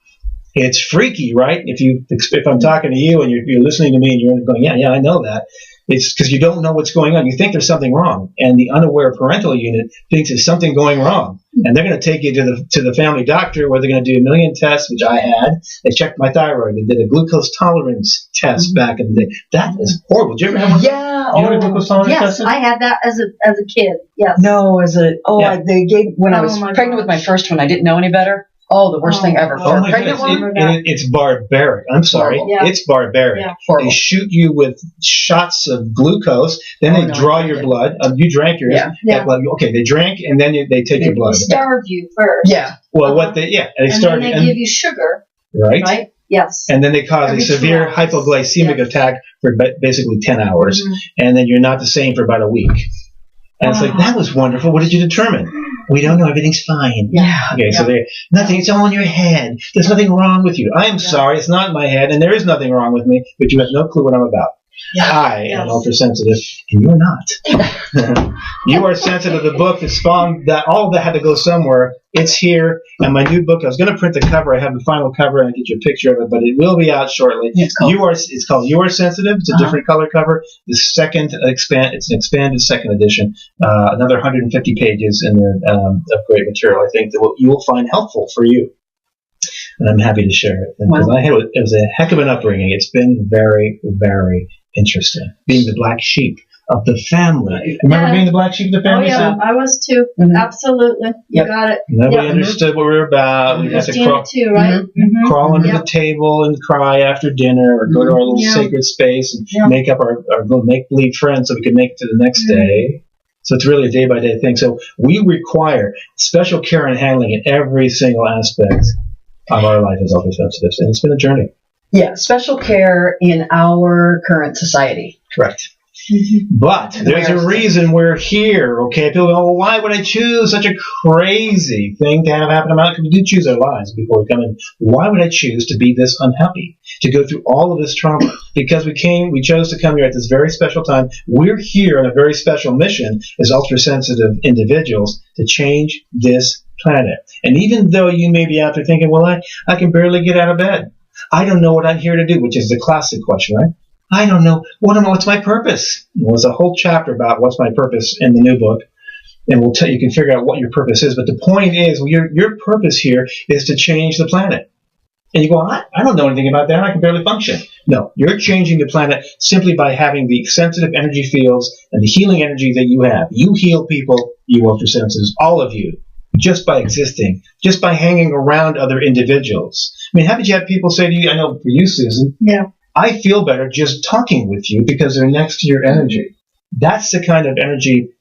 it's freaky, right? If I'm talking to you and you're listening to me and you're going, yeah, I know that. It's because you don't know what's going on. You think there's something wrong, and the unaware parental unit thinks there's something going wrong, and they're going to take you to the family doctor, where they're going to do a million tests, which I had. They checked my thyroid. They did a glucose tolerance test back in the day. That is horrible. Did you ever have one? Yeah. You know what a glucose tolerance test is? I had that as a kid. Yes. No, Yeah. they gave when I was my pregnant with my first one. I didn't know any better. Oh, the worst thing ever. Oh For a my pregnant goodness. woman, It's barbaric. I'm sorry. Yeah. It's barbaric. Yeah. horrible. They shoot you with shots of glucose. Then they draw your blood. You drank yours. Yeah. That blood. Okay, they drank, and then they take your They blood. starve you first. Yeah. Well, and they And started, then they give you sugar, right? right? Yes. And then they cause Every a 2 severe hours. hypoglycemic Yes. attack for basically 10 hours, Mhm. and then you're not the same for about a week. And it's like, that was wonderful. What did you determine? We don't know. Everything's fine. Yeah. Okay, so nothing. It's all in your head. There's nothing wrong with you. I am sorry. It's not in my head, and there is nothing wrong with me, but you have no clue what I'm about. Yeah. I am ultra-sensitive, and you're not. You are sensitive. The book that spawned that, all of that had to go somewhere. It's here, and my new book, I was going to print the cover. I have the final cover, and I'll get you a picture of it, but it will be out shortly. It's called You Are Sensitive. It's a different color cover. The second it's an expanded second edition. Another 150 pages in there of great material. I think that you will find helpful for you. And I'm happy to share it. Because it was a heck of an upbringing. It's been very, very interesting. Being the black sheep of the family. Remember being the black sheep of the family? Oh, yeah, I was too. Mhm. Absolutely. You got it. Nobody understood what we were about. We had to Understand it too, right? Mm-hmm. crawl under the table and cry after dinner, or go to our little sacred space and make up our little make-believe friends so we can make it to the next day. So it's really a day-by-day thing. So we require special care and handling in every single aspect of our life as ultra-sensitives, and it's been a journey. Yeah, special care in our current society. Correct. Mm-hmm. But there's a reason we're here, okay? People go, well, why would I choose such a crazy thing to have happen to me? Because we do choose our lives before we come in. Why would I choose to be this unhappy, to go through all of this trauma? Because we chose to come here at this very special time. We're here on a very special mission as ultra-sensitive individuals to change this planet. And even though you may be out there thinking, well, I can barely get out of bed. I don't know what I'm here to do, which is the classic question, right? I don't know. What's my purpose? Well, there's a whole chapter about what's my purpose in the new book, and we'll tell you can figure out what your purpose is. But the point is, your purpose here is to change the planet. And you go, I don't know anything about that. I can barely function. No, you're changing the planet simply by having the sensitive energy fields and the healing energy that you have. You heal people, you ultra-sensitives, all of you, just by existing, just by hanging around other individuals. I mean, haven't you had people say to you, I know for you, Susan, Yeah. I feel better just talking with you because they're next to your energy. That's the kind of energy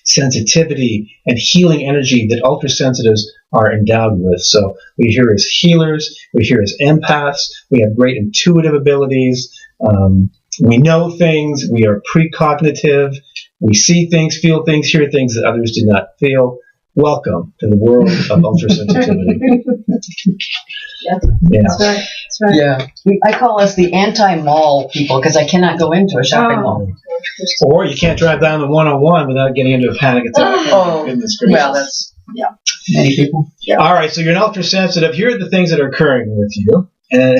sensitivity and healing energy that ultra-sensitives are endowed with. So we're here as healers, we're here as empaths, we have great intuitive abilities, we know things, we are precognitive, we see things, feel things, hear things that others do not feel. Welcome to the world of ultra-sensitivity. Yeah. Yeah. That's right. That's right. Yeah. I call us the anti-mall people because I cannot go into a shopping mall. Or you can't drive down the 101 without getting into a panic attack. Oh, goodness gracious. well, that's many people. Yeah. All right, so you're an ultra-sensitive. Here are the things that are occurring with you. And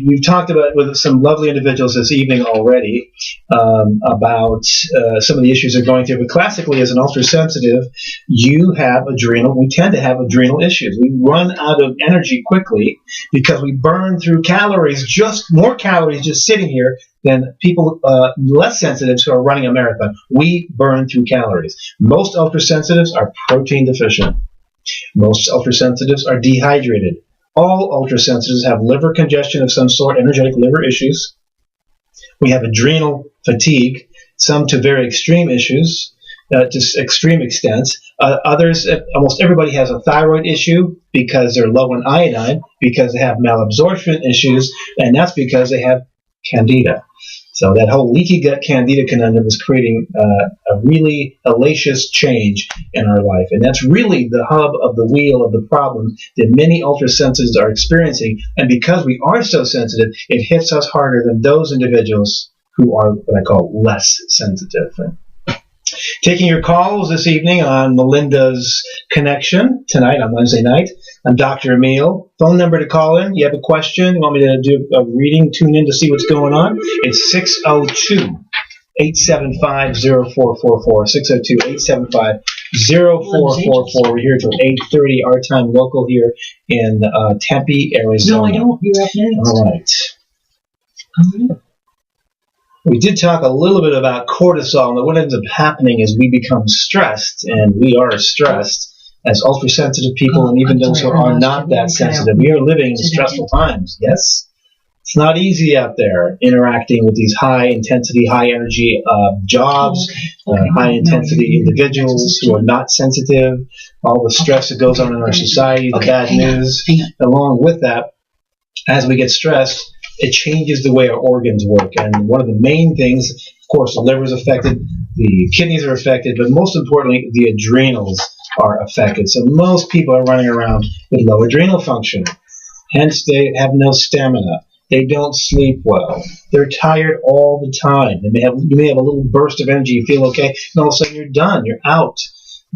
we've talked about with some lovely individuals this evening already about some of the issues they're going through. But classically, as an ultra-sensitive, we tend to have adrenal issues. We run out of energy quickly because we burn through more calories just sitting here than people less sensitives who are running a marathon. We burn through calories. Most ultra-sensitives are protein deficient. Most ultra-sensitives are dehydrated. All ultra-sensitives have liver congestion of some sort, energetic liver issues. We have adrenal fatigue, some to very extreme issues, to extreme extents. Others, almost everybody has a thyroid issue because they're low in iodine, because they have malabsorption issues, and that's because they have candida. So that whole leaky gut candida conundrum is creating a really hellacious change in our life. And that's really the hub of the wheel of the problem that many ultrasensitives are experiencing. And because we are so sensitive, it hits us harder than those individuals who are what I call less sensitive. Taking your calls this evening on Melinda's Connection tonight on Wednesday night. I'm Dr. Emil. Phone number to call in. You have a question? You want me to do a reading? Tune in to see what's going on. It's 602-875-0444. 602-875-0444. We're here till 8:30 our time, local here in Tempe, Arizona. No, I don't. You're up next. All right. We did talk a little bit about cortisol, and what ends up happening is we become stressed, and we are stressed as ultra-sensitive people, and even those who are not that sensitive. We are living in stressful times, yes? It's not easy out there interacting with these high-intensity, high-energy jobs, high-intensity individuals who are not sensitive, all the stress that goes on in our society, the bad news. Along with that, as we get stressed, it changes the way our organs work. And one of the main things, of course, the liver is affected, the kidneys are affected, but most importantly, the adrenals are affected. So most people are running around with low adrenal function. Hence, they have no stamina. They don't sleep well. They're tired all the time. You may have a little burst of energy, you feel okay, and all of a sudden you're done, you're out.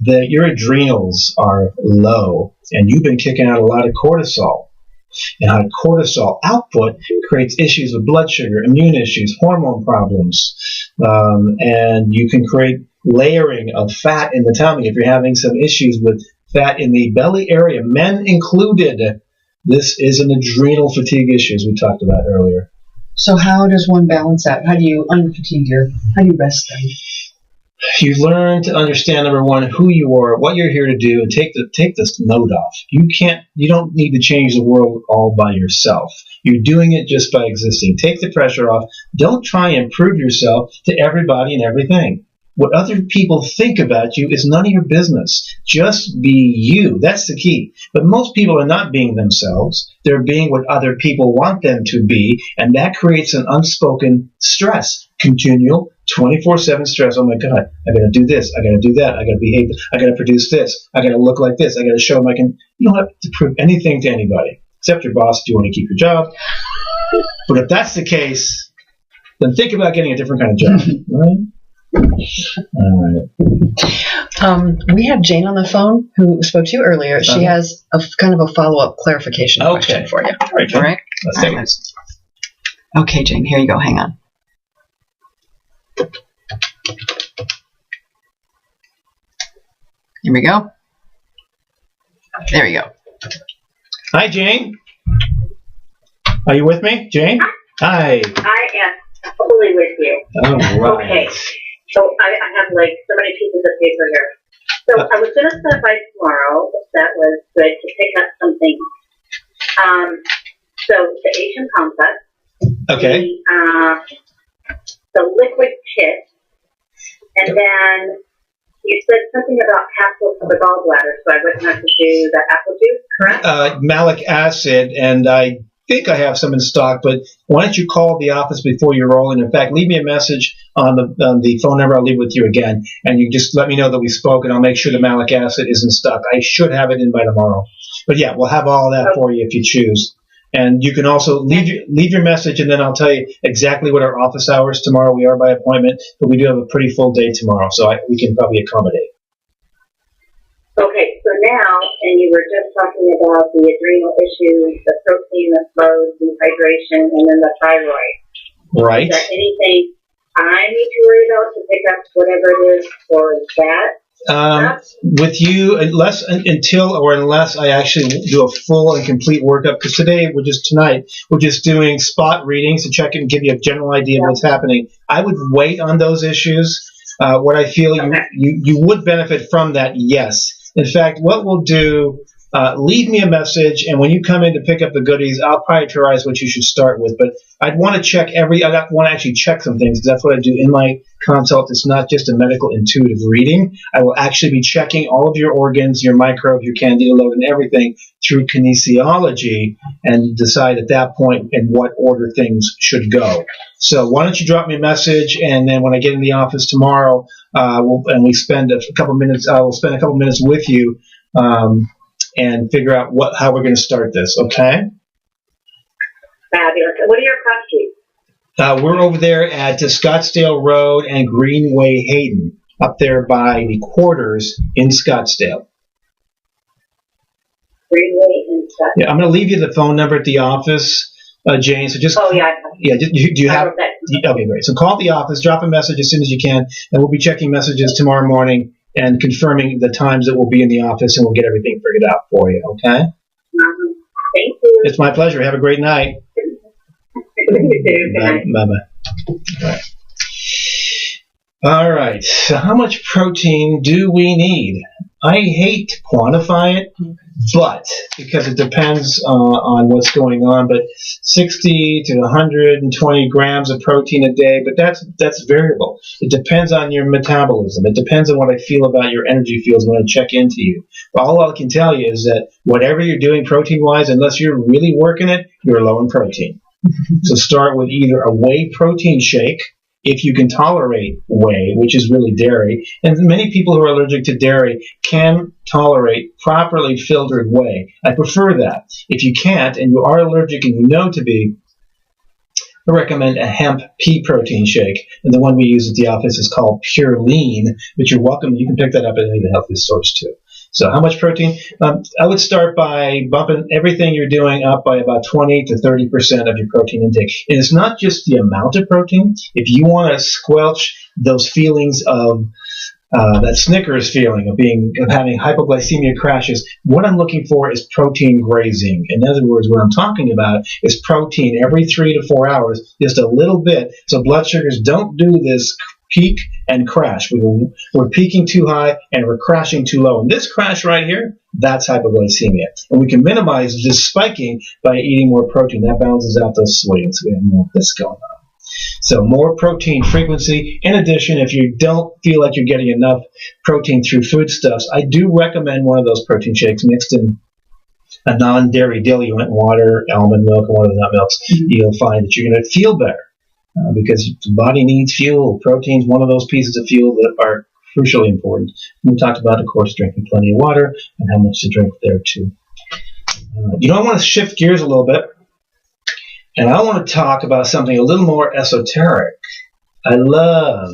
Your adrenals are low, and you've been kicking out a lot of cortisol. And high cortisol output creates issues with blood sugar, immune issues, hormone problems, and you can create layering of fat in the tummy if you're having some issues with fat in the belly area, men included. This is an adrenal fatigue issue, as we talked about earlier. So how does one balance that? How do you unfatigue how do you rest them? You learn to understand, number one, who you are, what you're here to do, and take this load off. You don't need to change the world all by yourself. You're doing it just by existing. Take the pressure off. Don't try and prove yourself to everybody and everything. What other people think about you is none of your business. Just be you. That's the key. But most people are not being themselves. They're being what other people want them to be, and that creates an unspoken stress. Continual 24/7 stress. Oh my God, I got to do this. I got to do that. I got to behave. I got to produce this. I got to look like this. I got to show them I can. You don't have to prove anything to anybody except your boss if you want to keep your job. But if that's the case, then think about getting a different kind of job. Right? All right. We have Jane on the phone who spoke to you earlier. She has a kind of a follow-up clarification question for you. All right. Let's take it. Okay, Jane, here you go. Hang on. Here we go. There we go. Hi, Jane. Are you with me, Jane? Hi. I am totally with you. All right. Okay. So I have like so many pieces of paper here. So I was going to stop by tomorrow. That was good to pick up something. So the Asian complex. Okay. The liquid kit. And then you said something about capsules for the gallbladder, so I wouldn't have to do the apple juice, correct? Malic acid, and I think I have some in stock, but why don't you call the office before you roll in? In fact, leave me a message on the phone number I'll leave with you again, and you just let me know that we spoke, and I'll make sure the malic acid is in stock. I should have it in by tomorrow. But yeah, we'll have all of that for you if you choose. And you can also leave your message, and then I'll tell you exactly what our office hours tomorrow. We are by appointment, but we do have a pretty full day tomorrow, so we can probably accommodate. Okay, so now, and you were just talking about the adrenal issues, the protein, the flow, dehydration, and then the thyroid. Right. Is there anything I need to worry about to pick up whatever it is for that? With you, unless I actually do a full and complete workup, because today we're just doing spot readings to check and give you a general idea of what's happening. I would wait on those issues. What I feel you would benefit from that, yes. In fact, what we'll do, leave me a message, and when you come in to pick up the goodies, I'll prioritize what you should start with. But I'd want to check I want to actually check some things, because that's what I do in my consult. It's not just a medical intuitive reading. I will actually be checking all of your organs, your microbes, your candida load, and everything through kinesiology, and decide at that point in what order things should go. So why don't you drop me a message, and then when I get in the office tomorrow, we spend a couple minutes. I will spend a couple minutes with you. And figure out how we're going to start this, okay? Fabulous. What are your cross streets? We're over there at Scottsdale Road and Greenway Hayden, up there by the quarters in Scottsdale. Greenway and Scottsdale. Yeah, I'm going to leave you the phone number at the office, Jane. So just yeah. Do you have? Okay, great. So call the office, drop a message as soon as you can, and we'll be checking messages tomorrow morning and confirming the times that we'll be in the office, and we'll get everything figured out for you, okay? Thank you. It's my pleasure. Have a great night. Bye-bye. All right. So how much protein do we need? I hate to quantify it, but because it depends on what's going on, but 60 to 120 grams of protein a day, but that's variable. It depends on your metabolism. It depends on what I feel about your energy fields when I check into you. But all I can tell you is that whatever you're doing protein-wise, unless you're really working it, you're low in protein. So start with either a whey protein shake, if you can tolerate whey, which is really dairy, and many people who are allergic to dairy can tolerate properly filtered whey. I prefer that. If you can't, and you are allergic and you know to be, I recommend a hemp pea protein shake, and the one we use at the office is called Pure Lean, but you're welcome. You can pick that up at any of the health food stores too. So how much protein? I would start by bumping everything you're doing up by about 20 to 30% of your protein intake. And it's not just the amount of protein. If you want to squelch those feelings of that Snickers feeling of having hypoglycemia crashes, what I'm looking for is protein grazing. In other words, what I'm talking about is protein every 3 to 4 hours, just a little bit, so blood sugars don't do this peak and crash. We're peaking too high and we're crashing too low. And this crash right here, that's hypoglycemia. And we can minimize this spiking by eating more protein. That balances out those swings. We have more of this going on. So more protein frequency. In addition, if you don't feel like you're getting enough protein through foodstuffs, I do recommend one of those protein shakes mixed in a non-dairy diluent, water, almond milk, or one of the nut milks. You'll find that you're going to feel better. Because the body needs fuel. Protein's one of those pieces of fuel that are crucially important. We talked about, of course, drinking plenty of water and how much to drink there, too. I want to shift gears a little bit, and I want to talk about something a little more esoteric. I love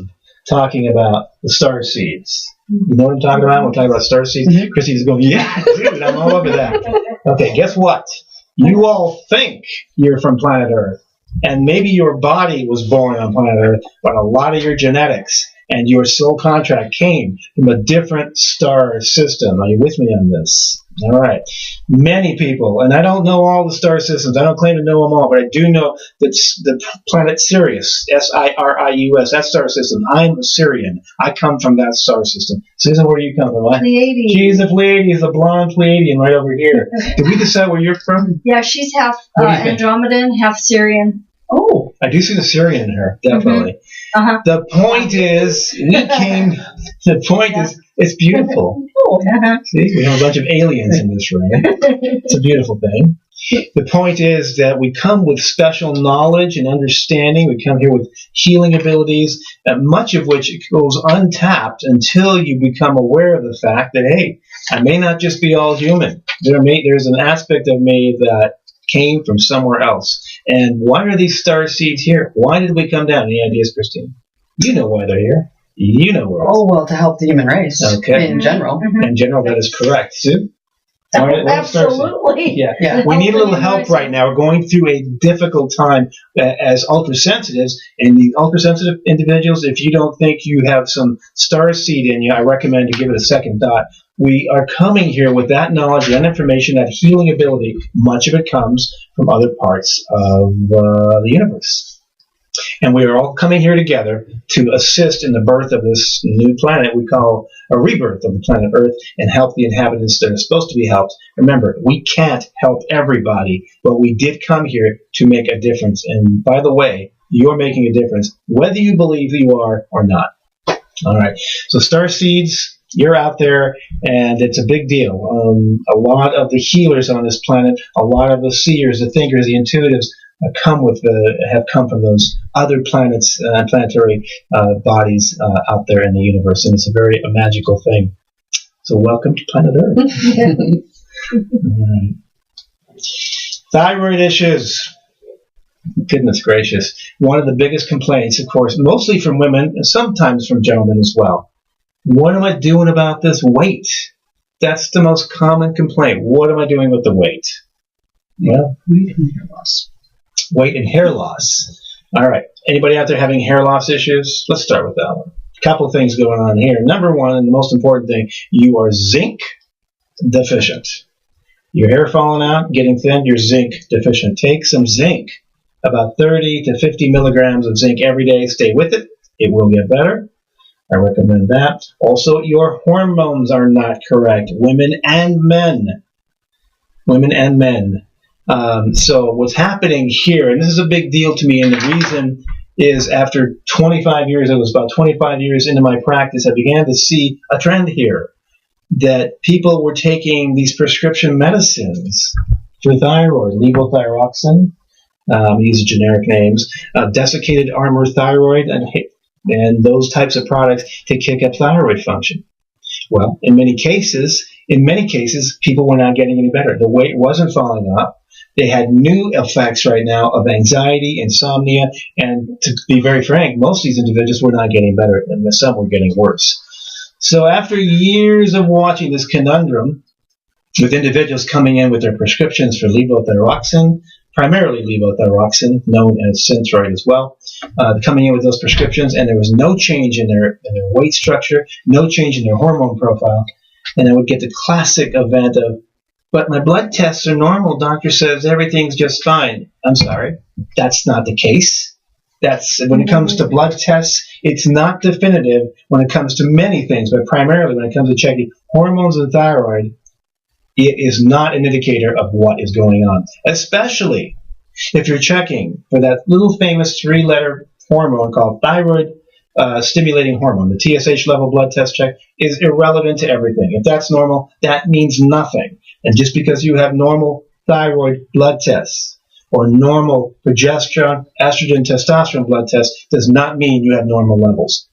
talking about the star seeds. You know what I'm talking about? We're talking about star seeds. Mm-hmm. Christy's going, yeah, dude, I'm all over that. Okay, guess what? You all think you're from planet Earth. And maybe your body was born on planet Earth, but a lot of your genetics and your soul contract came from a different star system. Are you with me on this? All right. Many people, and I don't know all the star systems. I don't claim to know them all, but I do know that the planet Sirius, Sirius, that star system. I'm a Sirian. I come from that star system. Susan, where do you come from? Pleiadian. She's a Pleiadian, a blonde Pleiadian right over here. Did we decide where you're from? Yeah, she's half Andromedan, half Syrian. Oh, I do see the Syrian in her, definitely. Mm-hmm. Uh-huh. The point is, it's beautiful. Uh-huh. See, we have a bunch of aliens in this room. It's a beautiful thing. The point is that we come with special knowledge and understanding. We come here with healing abilities, much of which goes untapped until you become aware of the fact that, hey, I may not just be all human. There's an aspect of me that came from somewhere else. And why are these star seeds here? Why did we come down? Any ideas, Christine? You know why they're here. You know where else. Oh, well, to help the human race. Okay. In general. Mm-hmm. In general, that is correct. Sue? Absolutely. Yeah. We need a little help right now. We're going through a difficult time as ultrasensitives. And the ultrasensitive individuals, if you don't think you have some star seed in you, I recommend to give it a second thought. We are coming here with that knowledge, that information, that healing ability. Much of it comes from other parts of the universe. And we are all coming here together to assist in the birth of this new planet we call a rebirth of the planet Earth and help the inhabitants that are supposed to be helped. Remember, we can't help everybody, but we did come here to make a difference. And by the way, you're making a difference, whether you believe you are or not. All right. So Star Seeds, you're out there, and it's a big deal. A lot of the healers on this planet, a lot of the seers, the thinkers, the intuitives, have come from those other planets, planetary bodies out there in the universe, and it's a very magical thing. So welcome to planet Earth. Right. Thyroid issues. Goodness gracious. One of the biggest complaints, of course, mostly from women and sometimes from gentlemen as well. What am I doing about this weight? That's the most common complaint. What am I doing with the weight? Well, Weight and hair loss. Weight and hair loss. All right. Anybody out there having hair loss issues? Let's start with that one. A couple of things going on here. Number one, and the most important thing, you are zinc deficient. Your hair falling out, getting thin, you're zinc deficient. Take some zinc. About 30 to 50 milligrams of zinc every day. Stay with it. It will get better. I recommend that. Also, your hormones are not correct. Women and men. Women and men. So what's happening here, and this is a big deal to me, and the reason is after 25 years, it was about 25 years into my practice, I began to see a trend here that people were taking these prescription medicines for thyroid, levothyroxine, use generic names, desiccated armor thyroid, and those types of products to kick up thyroid function. Well, in many cases, people were not getting any better. The weight wasn't falling up. They had new effects right now of anxiety, insomnia, and to be very frank, most of these individuals were not getting better, and some were getting worse. So after years of watching this conundrum with individuals coming in with their prescriptions for levothyroxine, primarily levothyroxine, known as Synthroid as well, coming in with those prescriptions, and there was no change in their weight structure, no change in their hormone profile, and I would get the classic event of, but my blood tests are normal. Doctor says everything's just fine. I'm sorry, that's not the case. That's when it comes to blood tests, it's not definitive when it comes to many things, but primarily when it comes to checking hormones and thyroid, it is not an indicator of what is going on, especially if you're checking for that little famous 3-letter hormone called thyroid stimulating hormone. The TSH level blood test check is irrelevant to everything. If that's normal, that means nothing. And just because you have normal thyroid blood tests or normal progesterone, estrogen, testosterone blood tests does not mean you have normal levels.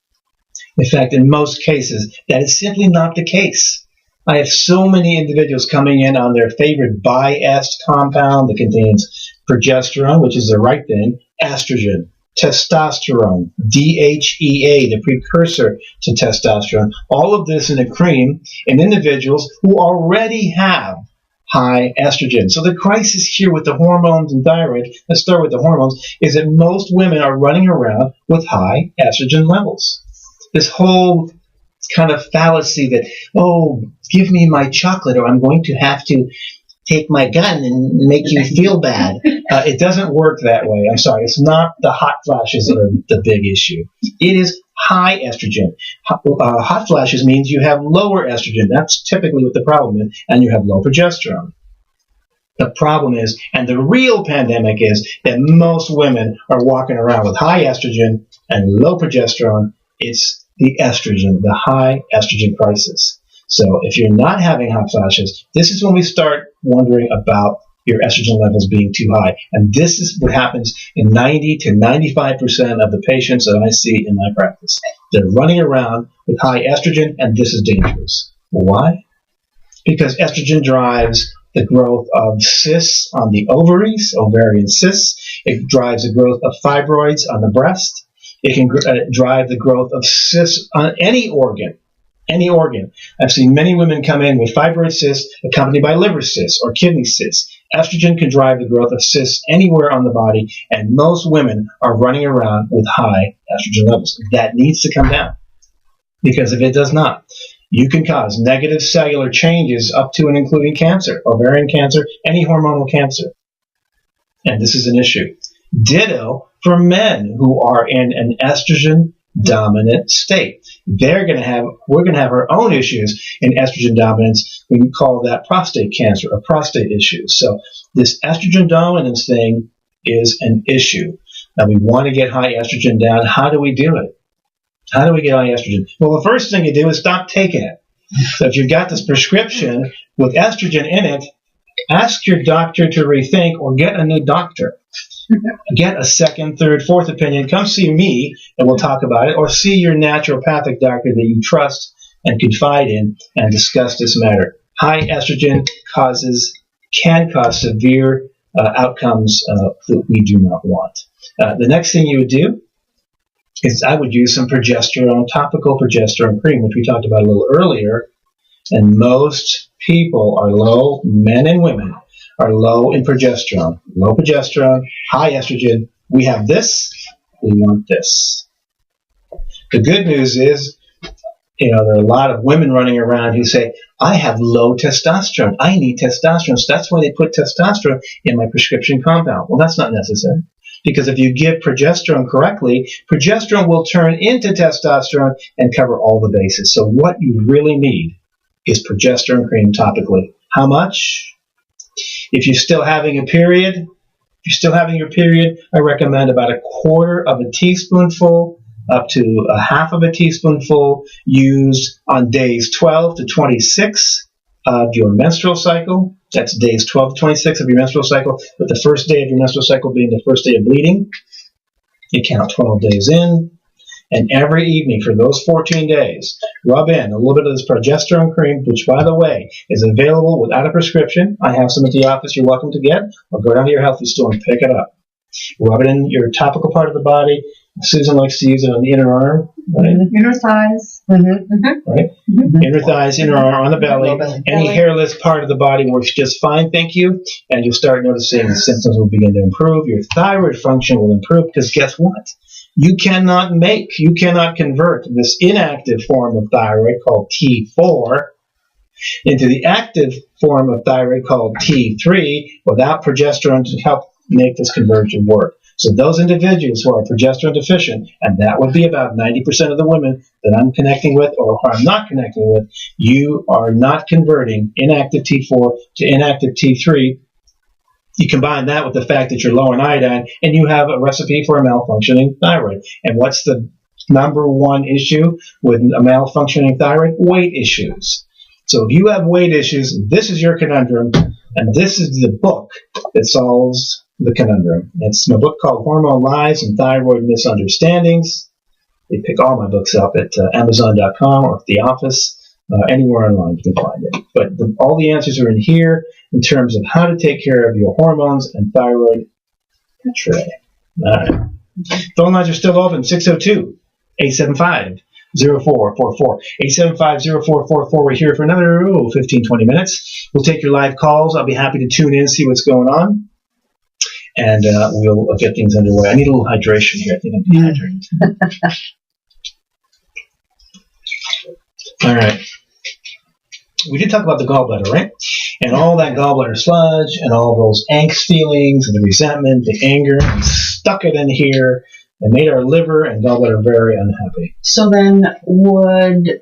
In fact, in most cases, that is simply not the case. I have so many individuals coming in on their favorite biest compound that contains progesterone, which is the right thing, estrogen, testosterone, DHEA, the precursor to testosterone, all of this in a cream in individuals who already have high estrogen. So the crisis here with the hormones and thyroid, let's start with the hormones, is that most women are running around with high estrogen levels. This whole kind of fallacy that, oh, give me my chocolate or I'm going to have to take my gun and make you feel bad. It doesn't work that way. I'm sorry. It's not the hot flashes that are the big issue. It is high estrogen. Hot flashes means you have lower estrogen. That's typically what the problem is, and you have low progesterone. The problem is, and the real pandemic is, that most women are walking around with high estrogen and low progesterone. It's the estrogen, the high estrogen crisis. So if you're not having hot flashes, this is when we start wondering about your estrogen levels being too high. And this is what happens in 90 to 95% of the patients that I see in my practice. They're running around with high estrogen, and this is dangerous. Why? Because estrogen drives the growth of cysts on the ovaries, ovarian cysts. It drives the growth of fibroids on the breast. It can drive the growth of cysts on any organ. Any organ. I've seen many women come in with fibroid cysts accompanied by liver cysts or kidney cysts. Estrogen can drive the growth of cysts anywhere on the body, and most women are running around with high estrogen levels. That needs to come down, because if it does not, you can cause negative cellular changes up to and including cancer, ovarian cancer, any hormonal cancer. And this is an issue. Ditto for men who are in an estrogen dominant state. We're going to have our own issues in estrogen dominance. We can call that prostate cancer or prostate issues. So this estrogen dominance thing is an issue. Now we want to get high estrogen down. How do we do it? How do we get high estrogen? Well, the first thing you do is stop taking it. So if you've got this prescription with estrogen in it, ask your doctor to rethink or get a new doctor. Get a second, third, fourth opinion. Come see me and we'll talk about it. Or see your naturopathic doctor that you trust and confide in and discuss this matter. High estrogen can cause severe outcomes that we do not want. The next thing you would do is I would use some progesterone, topical progesterone cream, which we talked about a little earlier. And most people are low, men and women, are low in progesterone. Low progesterone, high estrogen. We have this, we want this. The good news is, there are a lot of women running around who say, I have low testosterone. I need testosterone. So that's why they put testosterone in my prescription compound. Well, that's not necessary. Because if you give progesterone correctly, progesterone will turn into testosterone and cover all the bases. So what you really need is progesterone cream topically. How much? If you're still having your period, I recommend about a quarter of a teaspoonful up to a half of a teaspoonful used on days 12 to 26 of your menstrual cycle. That's days 12 to 26 of your menstrual cycle, with the first day of your menstrual cycle being the first day of bleeding. You count 12 days in. And every evening for those 14 days, rub in a little bit of this progesterone cream, which, by the way, is available without a prescription. I have some at the office you're welcome to get, or go down to your health food store and pick it up. Rub it in your topical part of the body. Susan likes to use it on the inner arm, right? Inner thighs. Right? Inner thighs, inner arm, on the belly. Any hairless part of the body works just fine, thank you. And you'll start noticing the symptoms will begin to improve. Your thyroid function will improve, because guess what? You cannot convert this inactive form of thyroid called T4 into the active form of thyroid called T3 without progesterone to help make this conversion work. So those individuals who are progesterone deficient, and that would be about 90% of the women that I'm connecting with or I'm not connecting with, you are not converting inactive T4 to inactive T3. You combine that with the fact that you're low in iodine, and you have a recipe for a malfunctioning thyroid. And what's the number one issue with a malfunctioning thyroid? Weight issues. So if you have weight issues, this is your conundrum, and this is the book that solves the conundrum. It's my book called Hormone Lies and Thyroid Misunderstandings. You pick all my books up at Amazon.com or at the office. Anywhere online you can find it. But all the answers are in here in terms of how to take care of your hormones and thyroid. All right. Phone lines are still open, 602-875-0444. 875-0444. We're here for another 15, 20 minutes. We'll take your live calls. I'll be happy to tune in, see what's going on. And we'll get things underway. I need a little hydration here. I think I'm dehydrated. All right. We did talk about the gallbladder, right? And all that gallbladder sludge and all those angst feelings and the resentment, the anger, and stuck it in here and made our liver and gallbladder very unhappy. So then would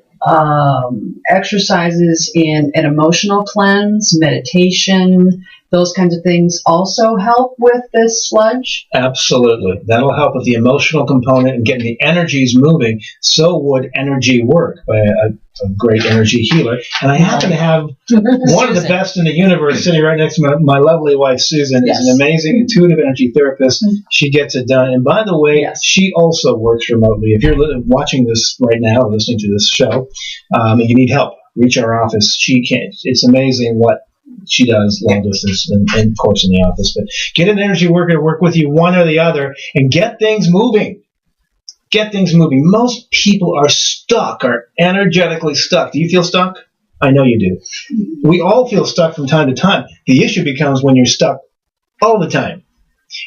exercises in an emotional cleanse, meditation, those kinds of things also help with this sludge? Absolutely. That'll help with the emotional component and getting the energies moving. So would energy work by a great energy healer. And I happen to have one of the best in the universe sitting right next to my lovely wife, Susan. Yes. Is an amazing intuitive energy therapist. She gets it done. And by the way, she also works remotely. If you're watching this right now or listening to this show, and you need help, reach our office. It's amazing what she does long distance and of course in the office. But get an energy worker to work with you, one or the other, and get things moving. Get things moving. Most people are stuck, are energetically stuck. Do you feel stuck? I know you do. We all feel stuck from time to time. The issue becomes when you're stuck all the time.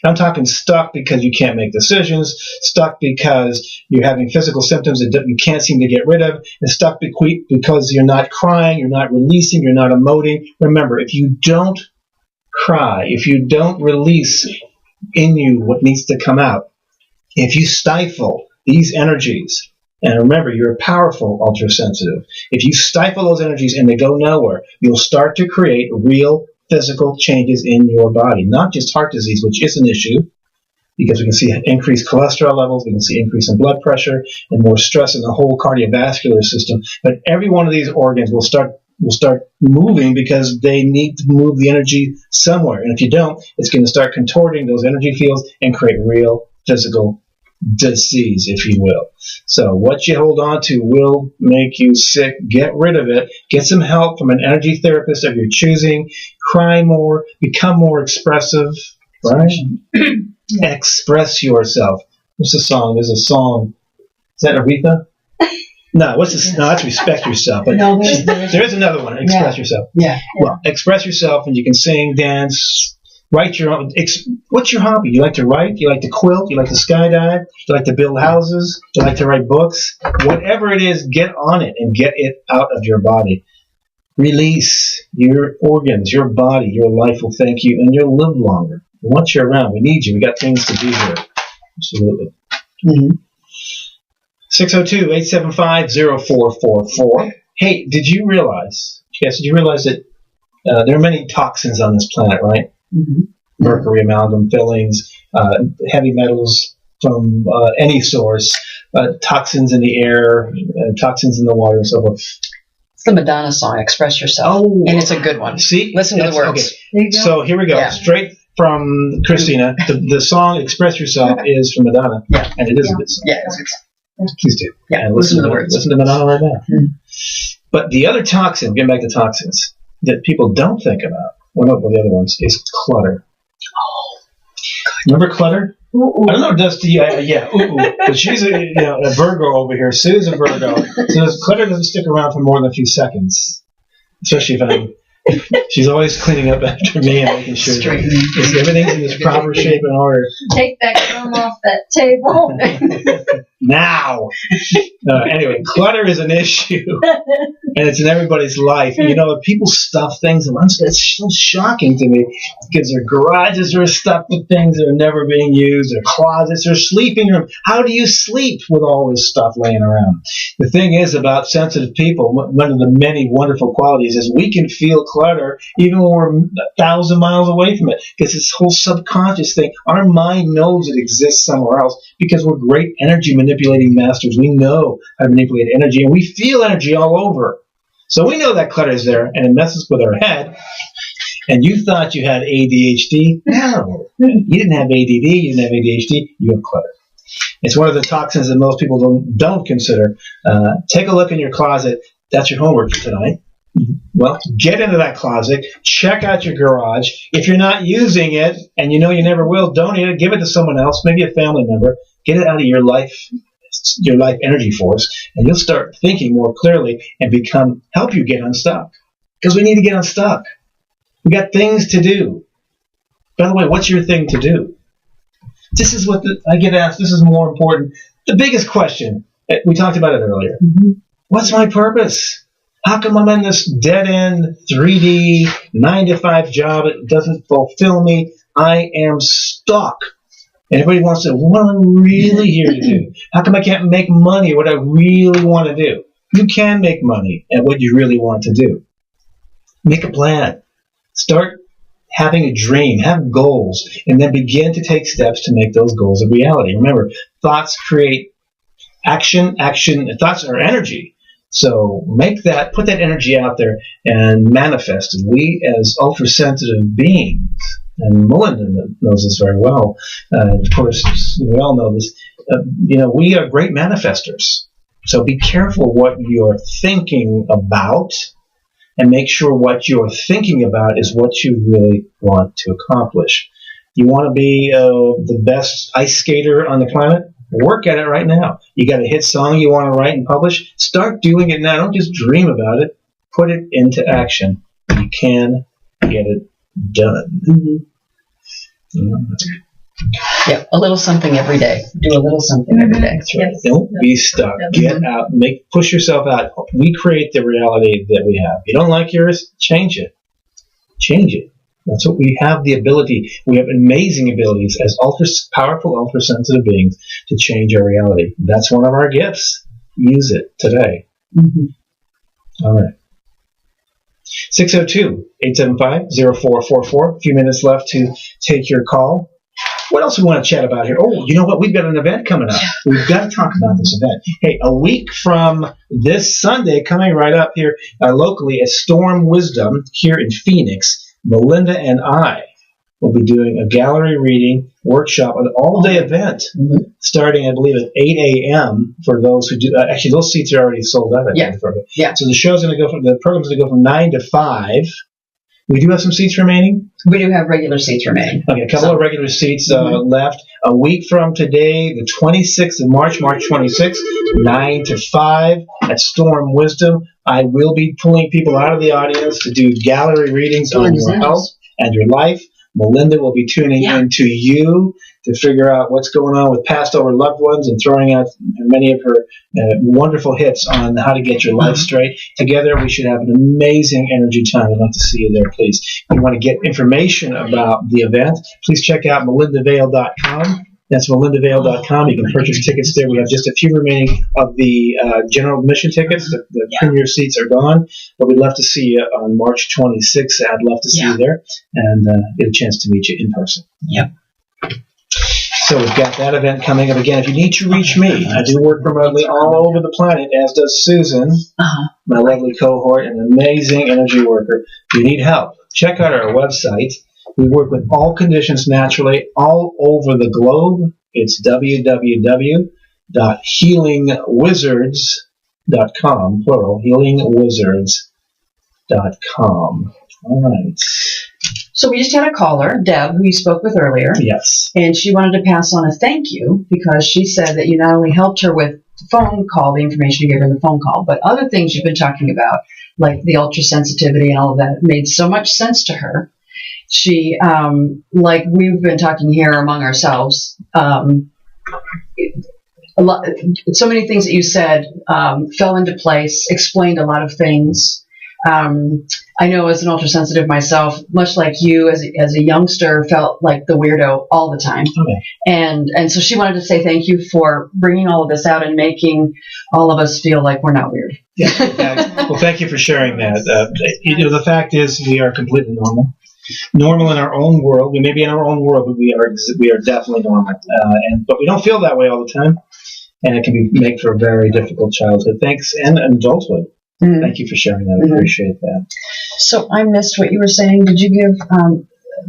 I'm talking stuck because you can't make decisions, stuck because you're having physical symptoms that you can't seem to get rid of, and stuck because you're not crying, you're not releasing, you're not emoting. Remember, if you don't cry, if you don't release in you what needs to come out, If you stifle these energies, and remember, you're powerful ultra-sensitive. If you stifle those energies and they go nowhere, you'll start to create real physical changes in your body, not just heart disease, which is an issue, because we can see increased cholesterol levels, we can see increase in blood pressure, and more stress in the whole cardiovascular system. But every one of these organs will start moving because they need to move the energy somewhere. And if you don't, it's going to start contorting those energy fields and create real physical disease, if you will. So what you hold on to will make you sick. Get rid of it. Get some help from an energy therapist of your choosing. Cry more. Become more expressive. Right? Express yourself. What's the song? There's a song. Is that Aretha? No, what's this? No, that's Respect Yourself. But No, there's another one. Express yourself. Yeah. Well, express yourself, and you can sing, dance, write your own. What's your hobby? You like to write? You like to quilt? You like to skydive? You like to build houses? You like to write books? Whatever it is, get on it and get it out of your body. Release your organs, your body, your life will thank you, and you'll live longer. We want you around. We need you. We got things to do here. Absolutely. 602-875-0444. Hey, did you realize that there are many toxins on this planet, right? Mercury, amalgam, fillings, heavy metals from any source, toxins in the air, toxins in the water, and so forth. It's the Madonna song, Express Yourself. Oh, and it's a good one. See? Listen to the words. Okay. There you go. So here we go. Yeah. Straight from Christina. The song Express Yourself is from Madonna. Yeah. And it is a good song. Yeah, it's good. Please do. Yeah, And listen to the words. Listen to Madonna right now. But the other toxin, getting back to toxins, that people don't think about, one of the other ones, is clutter. Remember clutter? I don't know if that's but she's a Virgo over here. Sue's a Virgo. So clutter doesn't stick around for more than a few seconds. Especially if she's always cleaning up after me and making sure that everything's in its proper shape and order. Take that crumb off that table. Now! Anyway, clutter is an issue. And it's in everybody's life. You know, people stuff things. It's so shocking to me because their garages are stuffed with things that are never being used. Their closets, their sleeping room. How do you sleep with all this stuff laying around? The thing is about sensitive people, one of the many wonderful qualities is we can feel clutter even when we're 1,000 miles away from it. Because this whole subconscious thing, our mind knows it exists somewhere else because we're great energy manipulating masters. We know how to manipulate energy, and we feel energy all over. So we know that clutter is there, and it messes with our head. And you thought you had ADHD? No. You didn't have ADD, you didn't have ADHD, you have clutter. It's one of the toxins that most people don't consider. Take a look in your closet. That's your homework for tonight. Well, get into that closet, check out your garage. If you're not using it, and you know you never will, donate it, give it to someone else, maybe a family member. Get it out of your life energy force, and you'll start thinking more clearly and help you get unstuck. Because we need to get unstuck. We got things to do. By the way, what's your thing to do? This is what I get asked. This is more important. The biggest question, we talked about it earlier. What's my purpose? How come I'm in this dead-end, 3D, 9-to-5 job? It doesn't fulfill me. I am stuck. And everybody wants to, what am I really here to do? How come I can't make money at what I really want to do? You can make money at what you really want to do. Make a plan. Start having a dream. Have goals. And then begin to take steps to make those goals a reality. Remember, thoughts create action. Thoughts are energy. So put that energy out there and manifest it. We as ultra-sensitive beings, and Melinda knows this very well, of course, we all know this, we are great manifestors. So be careful what you're thinking about, and make sure what you're thinking about is what you really want to accomplish. You want to be the best ice skater on the planet? Work at it right now. You got a hit song you want to write and publish? Start doing it now. Don't just dream about it. Put it into action. You can get it done. Yeah, a little something every day. Do a little something every day. That's right. Don't be stuck. Get out. Push yourself out. We create the reality that we have. You don't like yours? Change it. Change it. That's what we have the ability. We have amazing abilities as powerful, ultra-sensitive beings to change our reality. That's one of our gifts. Use it today. Mm-hmm. All right. 602-875-0444. A few minutes left to take your call. What else we want to chat about here? Oh, you know what? We've got an event coming up. We've got to talk about this event. Hey, a week from this Sunday, coming right up here locally at Storm Wisdom here in Phoenix, Melinda and I will be doing a gallery reading workshop, an all-day event, starting, I believe, at 8 a.m. for those who do. Actually, those seats are already sold out. Yeah. So the program's going to go from 9 to 5. We do have some seats remaining. We do have regular seats remaining. Okay, a couple of regular seats left. A week from today, the 26th of March 26th, 9 to 5 at Storm Wisdom. I will be pulling people out of the audience to do gallery readings on your health and your life. Melinda will be tuning in to you to figure out what's going on with passed over loved ones and throwing out many of her wonderful hits on how to get your life straight. Together, we should have an amazing energy time. I'd like to see you there, please. If you want to get information about the event, please check out melindavale.com. That's melindavale.com. You can purchase tickets there. We have just a few remaining of the general admission tickets. The premier seats are gone, but we'd love to see you on March 26th. I'd love to see you there and get a chance to meet you in person. Yep. So we've got that event coming up. Again, if you need to reach me, I do work remotely all over the planet, as does Susan, my lovely cohort, an amazing energy worker. If you need help, check out our website. We work with all conditions naturally all over the globe. It's www.healingwizards.com, plural, healingwizards.com. All right. So we just had a caller, Deb, who you spoke with earlier. Yes. And she wanted to pass on a thank you because she said that you not only helped her with the phone call, the information you gave her in the phone call, but other things you've been talking about, like the ultra sensitivity and all of that, made so much sense to her. She, like we've been talking here among ourselves, so many things that you said fell into place, explained a lot of things. I know as an ultrasensitive myself, much like you as a youngster, felt like the weirdo all the time. Okay. And so she wanted to say thank you for bringing all of this out and making all of us feel like we're not weird. Yeah. Well, thank you for sharing that. The fact is we are completely normal. Normal in our own world. We may be in our own world, but we are definitely normal. But we don't feel that way all the time, and it can make for a very difficult childhood. Thanks, and adulthood. Mm-hmm. Thank you for sharing that. I appreciate that. So I missed what you were saying. Did you give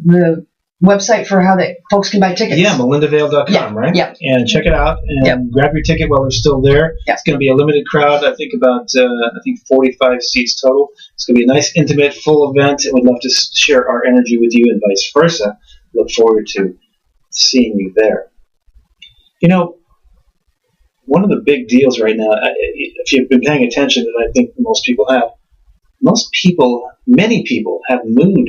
the website for how that folks can buy tickets? Yeah, melindavale.com, right? Yeah. And check it out and grab your ticket while they're still there. Yeah. It's going to be a limited crowd. I think about 45 seats total. It's going to be a nice, intimate, full event, and we'd love to share our energy with you and vice versa. Look forward to seeing you there. You know, one of the big deals right now, if you've been paying attention, and I think most people have, many people have mood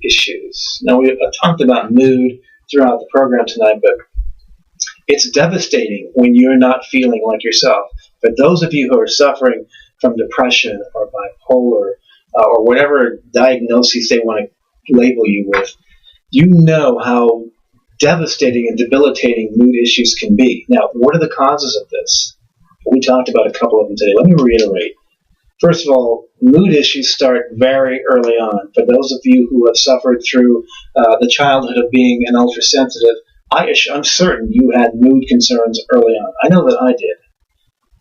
issues. Now, we've talked about mood throughout the program tonight, but it's devastating when you're not feeling like yourself. For those of you who are suffering from depression or bipolar or whatever diagnoses they want to label you with, you know how devastating and debilitating mood issues can be. Now, what are the causes of this? We talked about a couple of them today. Let me reiterate. First of all, mood issues start very early on. For those of you who have suffered through the childhood of being an ultrasensitive, I'm certain you had mood concerns early on. I know that I did.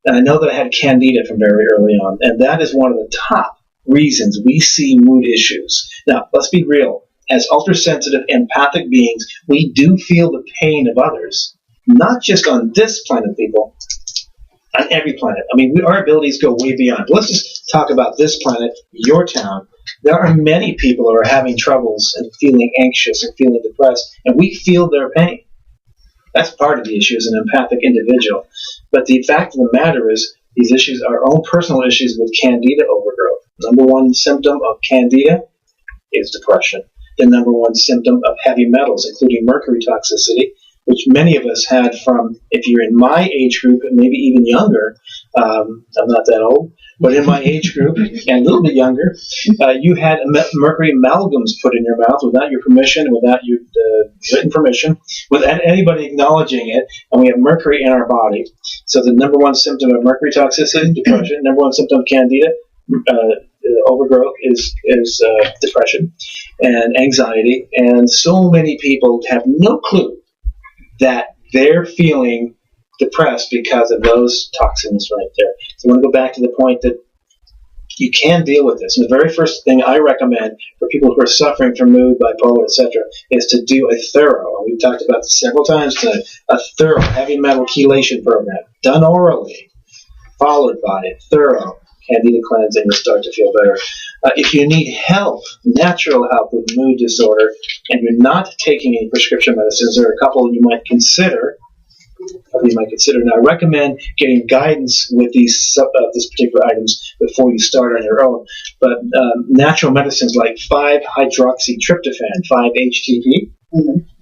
And I know that I had candida from very early on. And that is one of the top reasons we see mood issues. Now, let's be real. As ultrasensitive, empathic beings, we do feel the pain of others. Not just on this planet, people. On every planet. I mean, our abilities go way beyond. Let's just talk about this planet, your town. There are many people who are having troubles and feeling anxious and feeling depressed, and we feel their pain. That's part of the issue as an empathic individual. But the fact of the matter is, these issues are our own personal issues with candida overgrowth. Number one symptom of candida is depression. The number one symptom of heavy metals, including mercury toxicity, which many of us had from, if you're in my age group, maybe even younger, I'm not that old, but in my age group and a little bit younger, you had mercury amalgams put in your mouth without your permission, without your written permission, without anybody acknowledging it, and we have mercury in our body. So the number one symptom of mercury toxicity, depression. Number one symptom of candida, overgrowth, is depression and anxiety. And so many people have no clue that they're feeling depressed because of those toxins right there. So I want to go back to the point that you can deal with this. And the very first thing I recommend for people who are suffering from mood, bipolar, etc., is to do a thorough, and we've talked about this several times tonight, a thorough heavy metal chelation program done orally, followed by a thorough candida cleanse, and you'll start to feel better. If you need help, natural help with mood disorder, and you're not taking any prescription medicines, there are a couple you might consider. Now, I recommend getting guidance with these particular items before you start on your own. But natural medicines like 5-hydroxytryptophan, 5-HTP,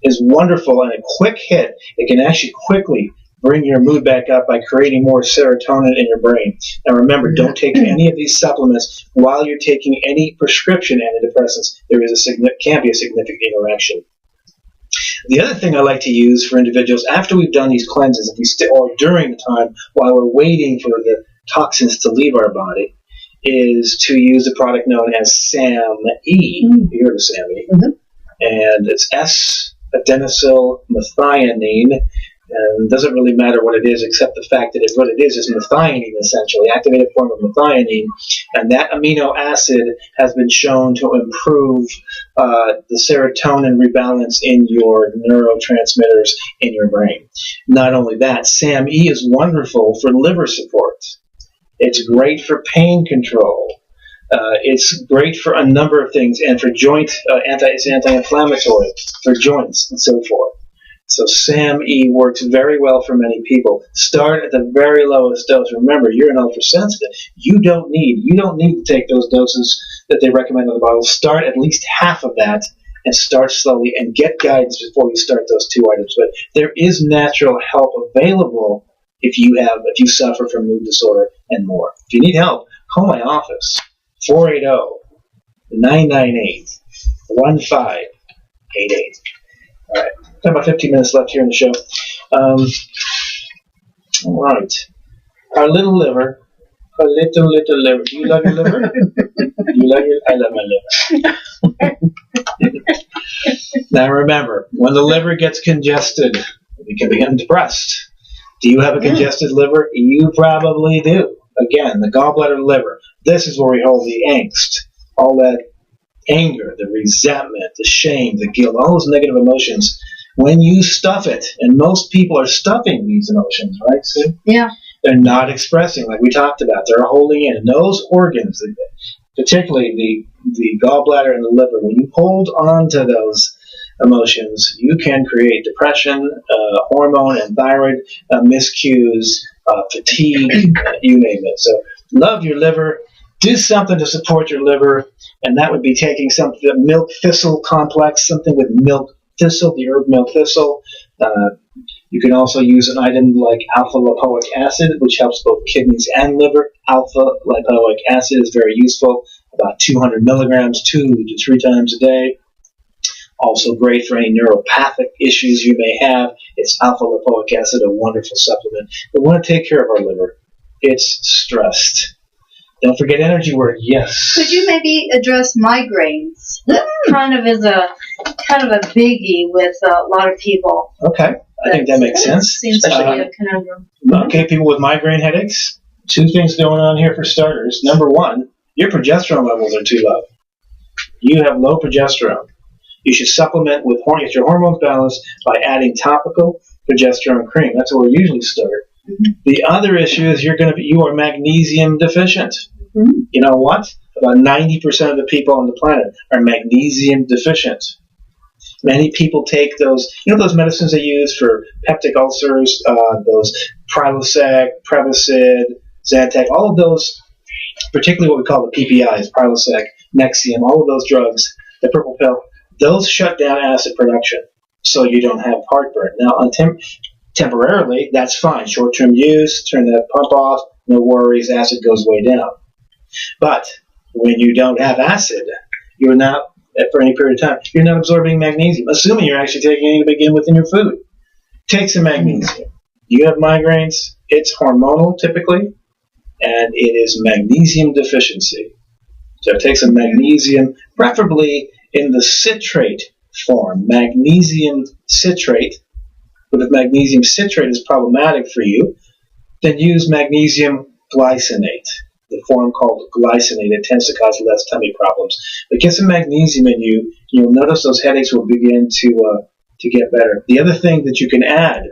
is wonderful, and a quick hit. It can actually quickly bring your mood back up by creating more serotonin in your brain. Now remember, don't take any of these supplements while you're taking any prescription antidepressants. There is can be a significant interaction. The other thing I like to use for individuals after we've done these cleanses, or during the time while we're waiting for the toxins to leave our body, is to use a product known as SAMe. You heard of SAMe. And it's S-adenosyl methionine. And it doesn't really matter what it is, except the fact that what it is methionine, essentially, activated form of methionine. And that amino acid has been shown to improve the serotonin rebalance in your neurotransmitters in your brain. Not only that, SAMe is wonderful for liver support. It's great for pain control. It's great for a number of things, and for it's anti-inflammatory for joints and so forth. So SAMe works very well for many people. Start at the very lowest dose. Remember, you're an ultrasensitive. You don't need to take those doses that they recommend on the bottle. Start at least half of that and start slowly, and get guidance before you start those two items. But there is natural help available if you suffer from mood disorder and more. If you need help, call my office, 480-998-1588. All right. Got about 15 minutes left here in the show. All right. Our little liver. A little liver. Do you love your liver? I love my liver. Now remember, when the liver gets congested, we can become depressed. Do you have a congested liver? You probably do. Again, the gallbladder liver. This is where we hold the angst, all that anger, the resentment, the shame, the guilt, all those negative emotions. When you stuff it, and most people are stuffing these emotions, right, Sue? Yeah. They're not expressing, like we talked about. They're holding in. And those organs, particularly the gallbladder and the liver, when you hold on to those emotions, you can create depression, hormone and thyroid miscues, fatigue, you name it. So love your liver. Do something to support your liver, and that would be taking something, the milk thistle complex, something with milk thistle, the herb milk thistle. You can also use an item like alpha lipoic acid, which helps both kidneys and liver. Alpha lipoic acid is very useful, about 200 milligrams 2 to 3 times a day. Also great for any neuropathic issues you may have. It's alpha lipoic acid, a wonderful supplement. We want to take care of our liver. It's stressed. Don't forget energy work. Yes. Could you maybe address migraines? That kind of is a biggie with a lot of people. Okay, I think that makes sense. Seems to be a conundrum. Okay, people with migraine headaches. 2 things going on here for starters. Number 1, your progesterone levels are too low. You have low progesterone. You should supplement with get your hormones balanced by adding topical progesterone cream. That's where we usually start. Mm-hmm. The other issue is you are magnesium deficient. Mm-hmm. You know what? About 90% of the people on the planet are magnesium deficient. Many people take those medicines they use for peptic ulcers, those Prilosec, Prevacid, Zantac, all of those, particularly what we call the PPIs, Prilosec, Nexium, all of those drugs, the purple pill, those shut down acid production. so you don't have heartburn. Now, temporarily, that's fine. Short-term use, turn that pump off, no worries, acid goes way down. But when you don't have acid, you're not, for any period of time, you're not absorbing magnesium, assuming you're actually taking any to begin with in your food. Take some magnesium. You have migraines, it's hormonal typically, and it is magnesium deficiency. So take some magnesium, preferably in the citrate form, magnesium citrate. But if magnesium citrate is problematic for you, then use magnesium glycinate, the form called glycinate. It tends to cause less tummy problems. But get some magnesium in you, you'll notice those headaches will begin to get better. The other thing that you can add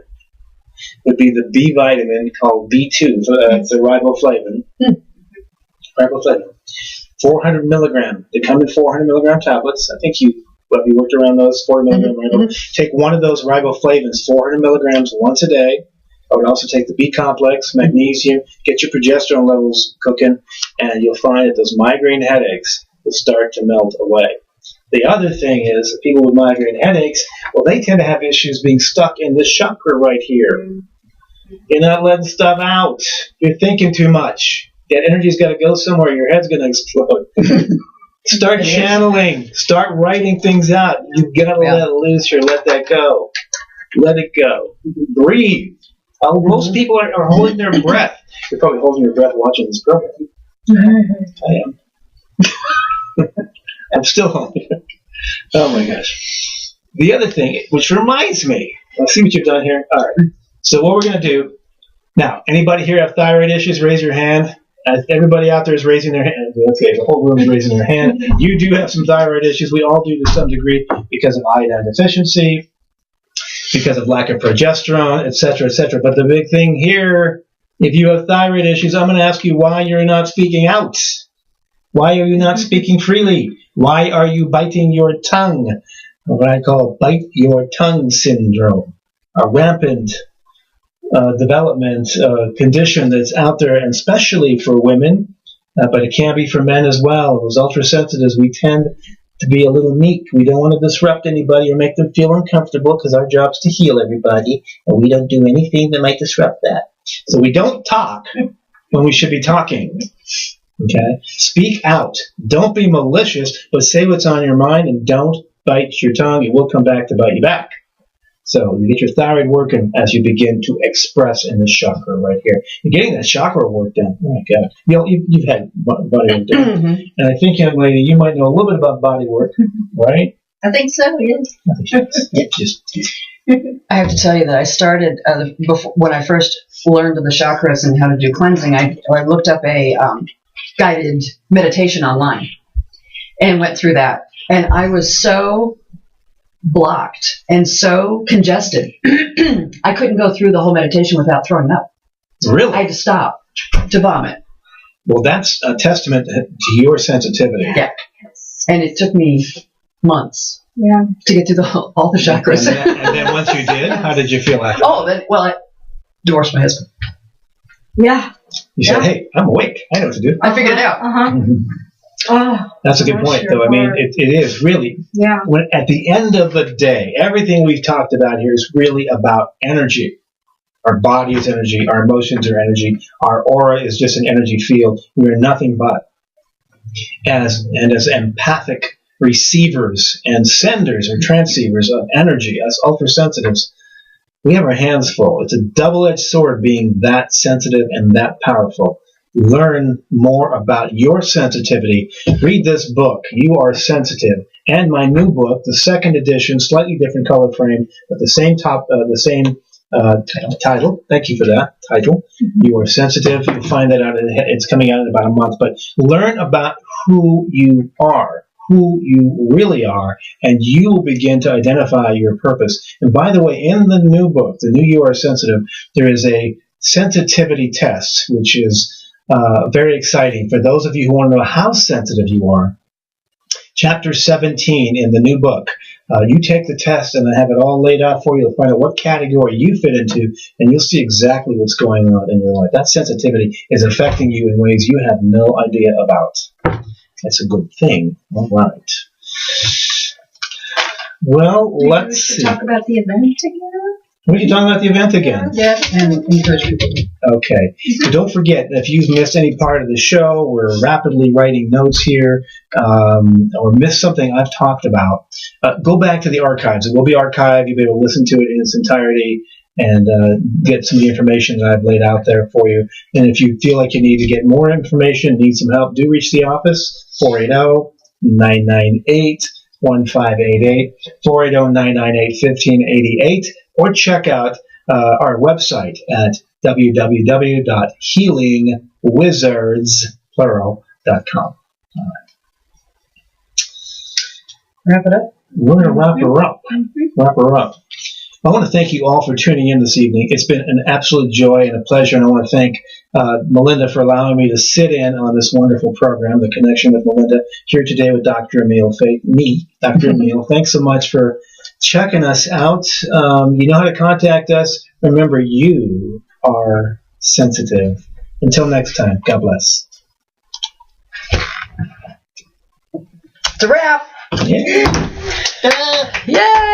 would be the B vitamin called B2. It's a riboflavin. Riboflavin. 400 milligram. They come in 400 milligram tablets. I think you worked around those 400 milligram. Take one of those riboflavins, 400 milligrams once a day. I would also take the B complex, magnesium, get your progesterone levels cooking, and you'll find that those migraine headaches will start to melt away. The other thing is, people with migraine headaches, well, they tend to have issues being stuck in this chakra right here. You're not letting stuff out. You're thinking too much. That energy's got to go somewhere. Your head's going to explode. Start channeling. Start writing things out. You've got to let it loose or let that go. Let it go. Breathe. Most people are holding their breath. You're probably holding your breath watching this program. I am. I'm still holding it. Oh my gosh. The other thing, which reminds me, let's see what you've done here. All right. So what we're going to do, now, anybody here have thyroid issues? Raise your hand. Everybody out there is raising their hand. Okay, the whole room is raising their hand. You do have some thyroid issues. We all do to some degree because of iodine deficiency, because of lack of progesterone, etc., etc. But the big thing here, if you have thyroid issues, I'm going to ask you why you're not speaking out. Why are you not speaking freely? Why are you biting your tongue? What I call bite your tongue syndrome. A rampant development condition that's out there, and especially for women, but it can be for men as well. Those ultra-sensitives, we tend to be a little meek. We don't want to disrupt anybody or make them feel uncomfortable because our job's to heal everybody, and we don't do anything that might disrupt that. So we don't talk when we should be talking. Okay? Speak out. Don't be malicious, but say what's on your mind and don't bite your tongue. It will come back to bite you back. So you get your thyroid working as you begin to express in this chakra right here. You're getting that chakra work done. Oh my God. You've had body work done. And I think, young lady, you might know a little bit about body work, right? I think so, yes. I have to tell you that I started, when I first learned of the chakras and how to do cleansing, I looked up a guided meditation online and went through that. And I was so blocked and so congested. I couldn't go through the whole meditation without throwing up. Really? I had to stop to vomit. Well, that's a testament to your sensitivity. Yeah. And it took me months to get through all the chakras. And then once you did, how did you feel after? I divorced my husband. Yeah. You said, hey, I'm awake. I know what to do. I figured it out. That's a good point, though. I mean, it is really, when at the end of the day, everything we've talked about here is really about energy. Our body is energy. Our emotions are energy. Our aura is just an energy field. We're nothing but. As empathic receivers and senders or transceivers of energy, as ultra-sensitives, we have our hands full. It's a double-edged sword being that sensitive and that powerful. Learn more about your sensitivity. Read this book, You Are Sensitive, and my new book, the second edition, slightly different color frame, but the same title. Thank you for that title. You Are Sensitive. You'll find that out. It's coming out in about a month. But learn about who you are, who you really are, and you will begin to identify your purpose. And by the way, in the new book, the new You Are Sensitive, there is a sensitivity test, which is very exciting for those of you who want to know how sensitive you are. Chapter 17 in the new book. You take the test and I have it all laid out for you. You'll find out what category you fit into, and you'll see exactly what's going on in your life. That sensitivity is affecting you in ways you have no idea about. That's a good thing. All right. Well, Maybe let's we should see. talk about the event again. We can talk about the event again. Yeah, and encourage people. Okay. So don't forget, if you've missed any part of the show, we're rapidly writing notes here, or missed something I've talked about, go back to the archives. It will be archived. You'll be able to listen to it in its entirety and get some of the information that I've laid out there for you. And if you feel like you need to get more information, need some help, do reach the office, 480-998-1588, 480-998-1588, or check out our website at www.healingwizards.com. Wrap it up. We're going to wrap her up. I want to thank you all for tuning in this evening. It's been an absolute joy and a pleasure, and I want to thank Melinda for allowing me to sit in on this wonderful program, The Connection with Melinda, here today with Dr. Emil Faithe. Dr. Emil. Thanks so much for checking us out. You know how to contact us. Remember, you are sensitive. Until next time, God bless. It's a wrap. Yeah. Yay!